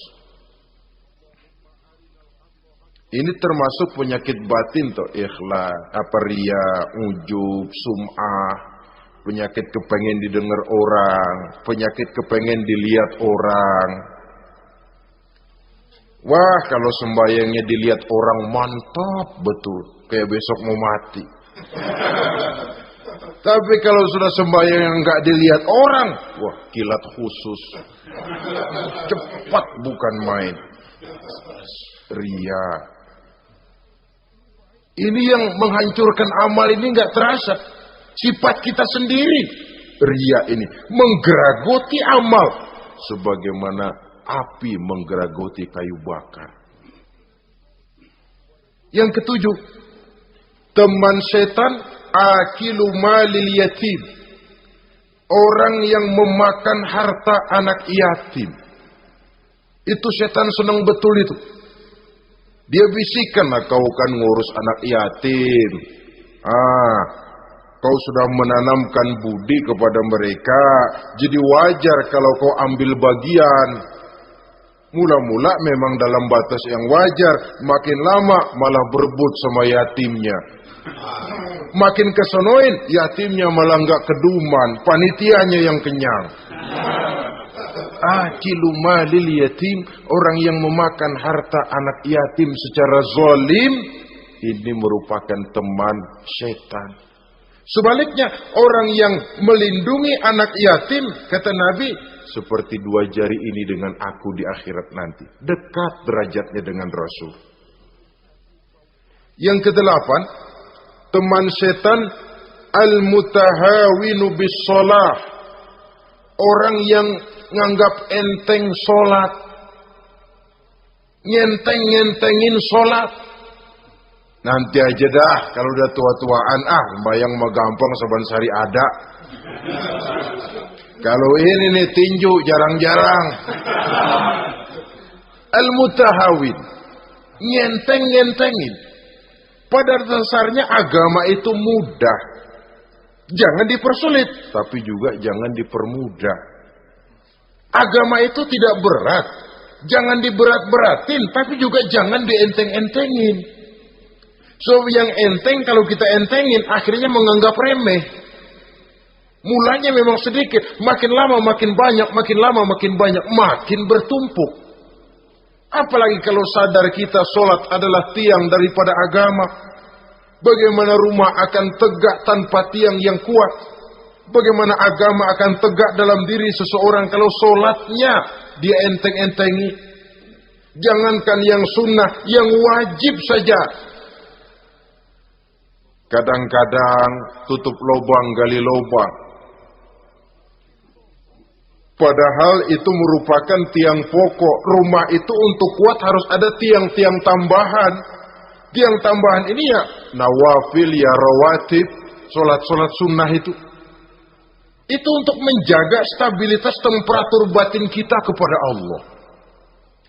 Ini termasuk penyakit batin toh, ikhlas, riya, ujub, sum'ah, penyakit kepengen didengar orang, penyakit kepengen dilihat orang. Wah, kalau sembayangnya dilihat orang mantap betul, kayak besok mau mati. Tapi kalau sudah sembahyang nggak dilihat orang, wah kilat khusus, cepat bukan main. Ria. Ini yang menghancurkan amal ini nggak terasa. Sifat kita sendiri, ria ini menggeragoti amal, sebagaimana api menggeragoti kayu bakar. Yang ketujuh, teman setan akilu malil yatim. Orang yang memakan harta anak yatim. Itu setan senang betul itu. Dia bisikanlah, kau kan ngurus anak yatim. Kau sudah menanamkan budi kepada mereka. Jadi wajar kalau kau ambil bagian. Mula-mula memang dalam batas yang wajar, makin lama malah berebut sama yatimnya. Makin kesonoin, yatimnya malah nggak keduman, panitianya yang kenyang. Akilu malil yatim, orang yang memakan harta anak yatim secara zalim, ini merupakan teman setan. Sebaliknya, orang yang melindungi anak yatim, kata Nabi, seperti dua jari ini dengan aku di akhirat nanti. Dekat derajatnya dengan Rasul. Yang kedelapan, teman setan al-mutahawinu bis shalah. Orang yang nganggap enteng sholat, ngenteng-ngentengin sholat. Nanti aja dah, kalau udah tua-tuaan, sembayang mah gampang, saban sari ada. Kalau ini nih tinju jarang-jarang. Al-mutahawin, ngenteng-ngentengin. Pada dasarnya agama itu mudah. Jangan dipersulit, tapi juga jangan dipermudah. Agama itu tidak berat. Jangan diberat-beratin, tapi juga jangan dienteng-entengin. So yang enteng kalau kita entengin, akhirnya menganggap remeh. Mulanya memang sedikit, makin lama makin banyak, makin lama makin banyak, makin bertumpuk. Apalagi kalau sadar kita sholat adalah tiang daripada agama. Bagaimana rumah akan tegak tanpa tiang yang kuat? Bagaimana agama akan tegak dalam diri seseorang kalau sholatnya dia enteng-entengi? Jangankan yang sunnah, yang wajib saja. Kadang-kadang tutup lubang gali lubang. Padahal itu merupakan tiang pokok. Rumah itu untuk kuat harus ada tiang-tiang tambahan. Tiang tambahan ini ya nawafil, ya rawatib, solat-solat sunnah itu. Itu untuk menjaga stabilitas temperatur batin kita kepada Allah.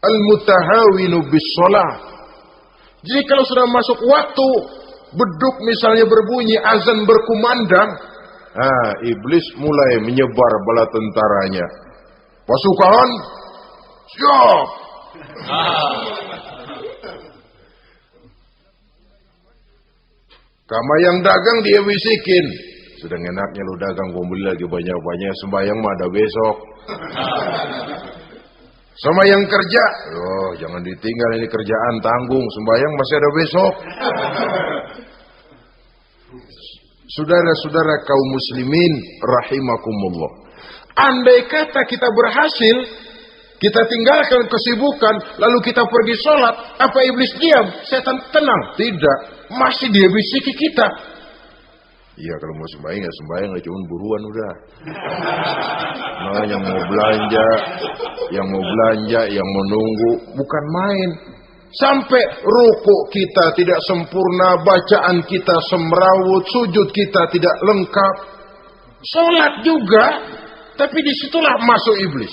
Al-mutahawinu bis shalah. Jadi kalau sudah masuk waktu, beduk misalnya berbunyi, azan berkumandang, iblis mulai menyebar bala tentaranya. Pasukan, siap. Kama yang dagang dia bisikin. Sudah enaknya lu dagang, gua beli lagi banyak-banyak, sembahyang mah ada besok. Sama yang kerja, jangan ditinggal ini kerjaan tanggung, sembahyang masih ada besok. Saudara-saudara kaum muslimin rahimakumullah. Andai kata kita berhasil, kita tinggalkan kesibukan, lalu kita pergi sholat, apa iblis diam? Setan tenang? Tidak. Masih dia bisiki kita. Iya, kalau mau sembahyang ya sembahyang, cuma buruan udah. Nah, yang mau belanja, yang menunggu, bukan main. Sampai ruku kita tidak sempurna, bacaan kita semrawut, sujud kita tidak lengkap. Sholat juga, tapi disitulah masuk iblis.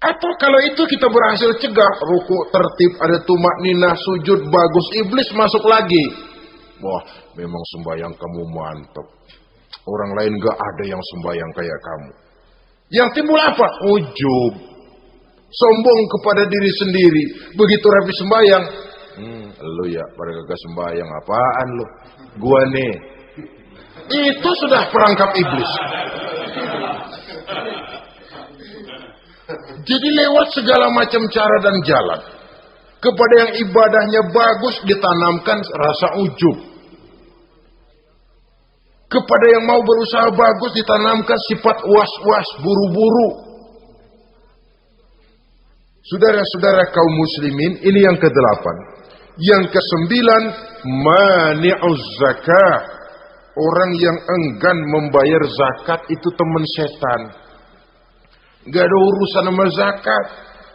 Atau kalau itu kita berhasil cegah, ruku tertib, ada tumakninah, sujud bagus, iblis masuk lagi. Wah, memang sembahyang kamu mantap. Orang lain gak ada yang sembahyang kayak kamu. Yang timbul apa? Ujub. Sombong kepada diri sendiri. Begitu rapi sembahyang, lu ya pada kagak sembahyang, apaan lu? Gua nih. Itu sudah perangkap iblis. Jadi lewat segala macam cara dan jalan, kepada yang ibadahnya bagus ditanamkan rasa ujub. Kepada yang mau berusaha bagus ditanamkan sifat was-was, buru-buru. Saudara-saudara kaum muslimin, ini yang ke-8. Yang ke-9, mani'uz zakah. Orang yang enggan membayar zakat itu teman setan. Gak ada urusan sama zakat.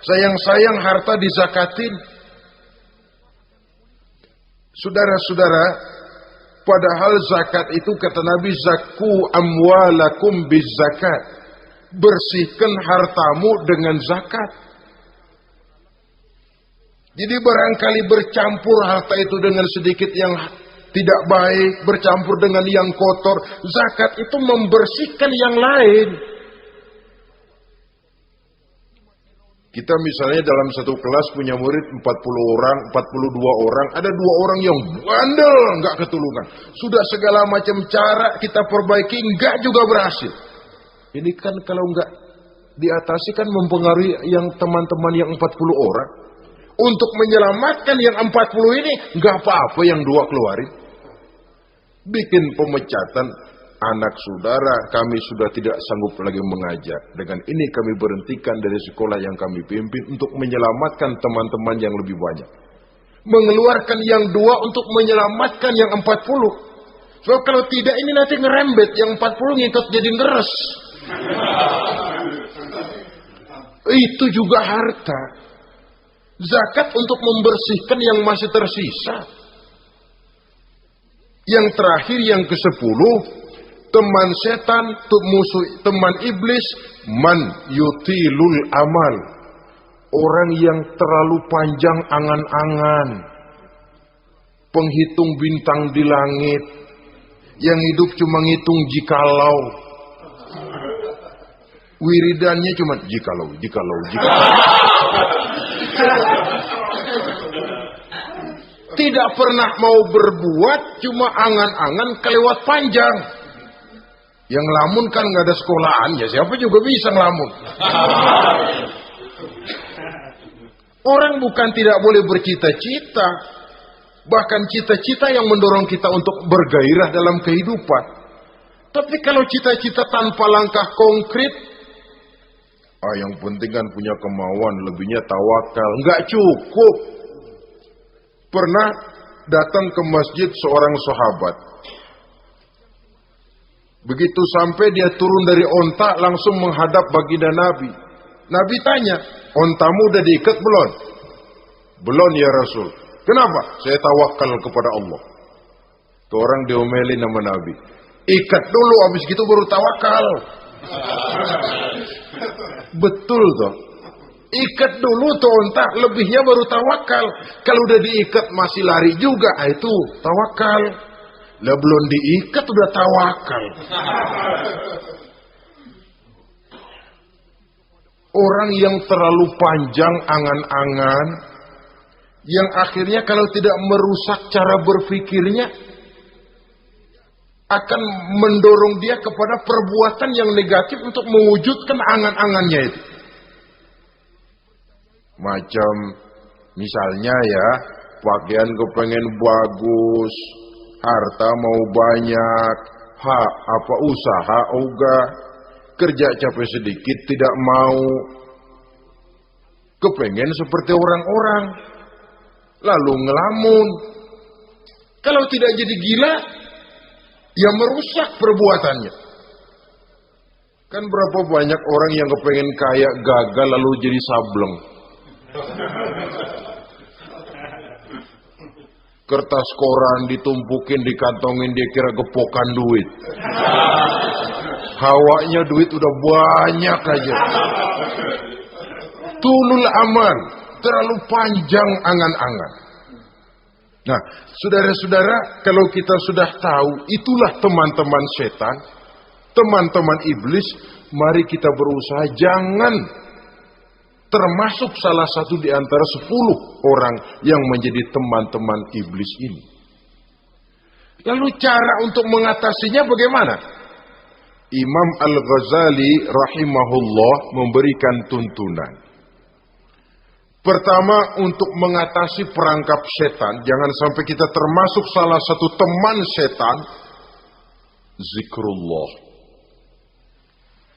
Sayang-sayang harta dizakatin. Saudara-saudara, padahal zakat itu kata Nabi, zakku amwalakum biz zakat. Bersihkan hartamu dengan zakat. Jadi barangkali bercampur harta itu dengan sedikit yang tidak baik, bercampur dengan yang kotor. Zakat itu membersihkan yang lain. Kita misalnya dalam satu kelas punya murid 40 orang, 42 orang, ada 2 orang yang bandel, nggak ketulungan. Sudah segala macam cara kita perbaiki, nggak juga berhasil. Ini kan kalau nggak diatasi kan mempengaruhi yang teman-teman yang 40 orang. Untuk menyelamatkan yang 40 ini, nggak apa-apa yang 2 keluarin. Bikin pemecatan. Anak saudara, kami sudah tidak sanggup lagi mengajar. Dengan ini kami berhentikan dari sekolah yang kami pimpin untuk menyelamatkan teman-teman yang lebih banyak. Mengeluarkan yang 2 untuk menyelamatkan yang 40. So kalau tidak ini nanti ngerembet, yang 40 ngikut jadi ngeres. Itu juga harta. Zakat untuk membersihkan yang masih tersisa. Yang terakhir yang ke-10, teman setan, musuh, teman iblis, man yutilul amal. Orang yang terlalu panjang angan-angan. Penghitung bintang di langit. Yang hidup cuma ngitung jikalau. Wiridannya cuma jikalau. Tidak pernah mau berbuat, cuma angan-angan kelewat panjang. Yang ngelamun kan nggak ada sekolahan, ya siapa juga bisa ngelamun. Orang bukan tidak boleh bercita-cita, bahkan cita-cita yang mendorong kita untuk bergairah dalam kehidupan. Tapi kalau cita-cita tanpa langkah konkret, yang penting kan punya kemauan, lebihnya tawakal, nggak cukup. Pernah datang ke masjid seorang sahabat. Begitu sampai dia turun dari onta langsung menghadap baginda Nabi. Nabi tanya, ontamu udah diikat belum? Belum ya Rasul. Kenapa? Saya tawakal kepada Allah. Tuh orang diomelin sama Nabi. Ikat dulu, habis gitu baru tawakal. Betul toh. Ikat dulu tuh onta, lebihnya baru tawakal. Kalau udah diikat masih lari juga, itu tawakal. Lah belum diikat udah tawakal. Orang yang terlalu panjang angan-angan, yang akhirnya kalau tidak merusak cara berpikirnya, akan mendorong dia kepada perbuatan yang negatif untuk mewujudkan angan-angannya itu. Macam misalnya ya, pakaian kepengen bagus, harta mau banyak, usaha ogah, kerja capek sedikit tidak mau, kepengen seperti orang-orang, lalu ngelamun. Kalau tidak jadi gila, ya merusak perbuatannya. Kan berapa banyak orang yang kepengen kaya gagal lalu jadi sableng. Kertas koran ditumpukin, dikantongin, dia kira gepokan duit. Hawanya duit udah banyak aja. Tulul aman, terlalu panjang angan-angan. Nah, saudara-saudara, kalau kita sudah tahu itulah teman-teman setan, teman-teman iblis, mari kita berusaha jangan termasuk salah satu di antara 10 orang yang menjadi teman-teman iblis ini. Lalu cara untuk mengatasinya bagaimana? Imam Al-Ghazali rahimahullah memberikan tuntunan. Pertama, untuk mengatasi perangkap setan, jangan sampai kita termasuk salah satu teman setan, zikrullah.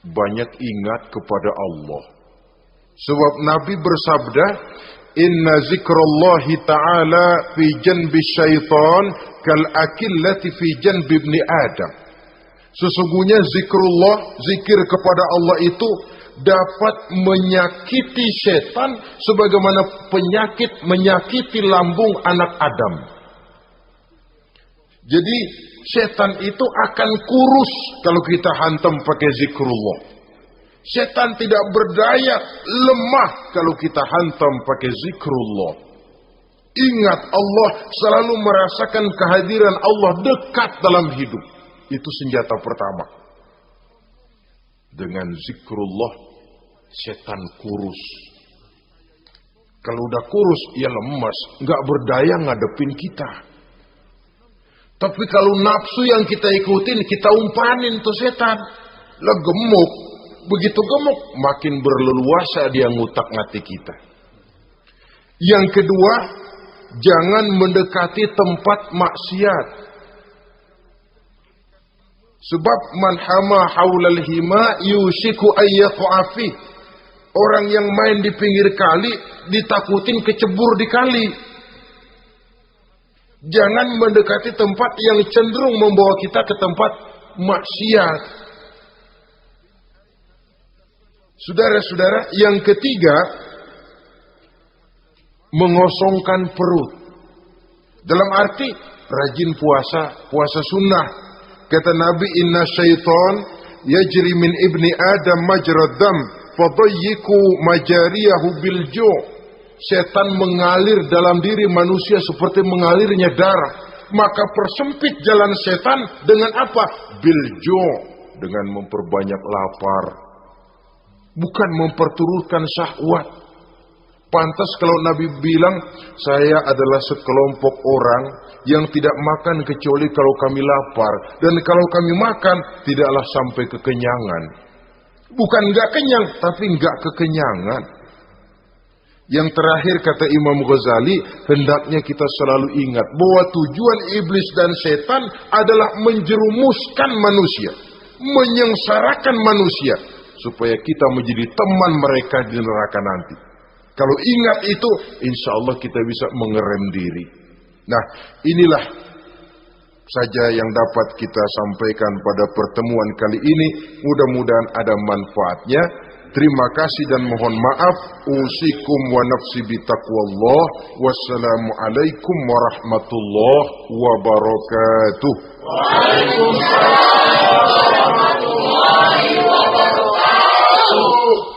Banyak ingat kepada Allah. Sebab Nabi bersabda, inna zikrullahi ta'ala fi janbi syaitan kal akillati fi janbi ibni Adam. Sesungguhnya zikrullah, zikir kepada Allah itu dapat menyakiti setan sebagaimana penyakit menyakiti lambung anak Adam. Jadi setan itu akan kurus kalau kita hantam pakai zikrullah. Setan tidak berdaya, lemah kalau kita hantam pakai zikrullah. Ingat Allah, selalu merasakan kehadiran Allah dekat dalam hidup. Itu senjata pertama. Dengan zikrullah, setan kurus. Kalau udah kurus, ya lemas, nggak berdaya ngadepin kita. Tapi kalau nafsu yang kita ikutin, kita umpanin tuh setan. Lah gemuk, begitu gemuk, makin berleluasa dia ngutak-ngatik kita. Yang kedua, jangan mendekati tempat maksiat. Sebab man hama haulal hima yusiku ayyaqafi. Orang yang main di pinggir kali ditakutin kecebur di kali. Jangan mendekati tempat yang cenderung membawa kita ke tempat maksiat. Saudara-saudara, yang ketiga, mengosongkan perut. Dalam arti rajin puasa, puasa sunnah. Kata Nabi, inna syaitan yajri min ibni Adam majrad dam fadayyiku majariyahu bil ju'. Setan mengalir dalam diri manusia seperti mengalirnya darah. Maka persempit jalan setan dengan apa? Bil ju', dengan memperbanyak lapar. Bukan memperturutkan syahwat. Pantas kalau Nabi bilang, saya adalah sekelompok orang yang tidak makan kecuali kalau kami lapar. Dan kalau kami makan, tidaklah sampai kekenyangan. Bukan enggak kenyang, tapi enggak kekenyangan. Yang terakhir kata Imam Ghazali, hendaknya kita selalu ingat bahwa tujuan iblis dan setan adalah menjerumuskan manusia, menyengsarakan manusia, supaya kita menjadi teman mereka di neraka nanti. Kalau ingat itu, insya Allah kita bisa mengerem diri. Nah, inilah saja yang dapat kita sampaikan pada pertemuan kali ini. Mudah-mudahan ada manfaatnya. Terima kasih dan mohon maaf. Usikum wa nafsi bitaqwallah. Wassalamualaikum warahmatullahi wabarakatuh. Waalaikumsalam warahmatullahi wabarakatuh.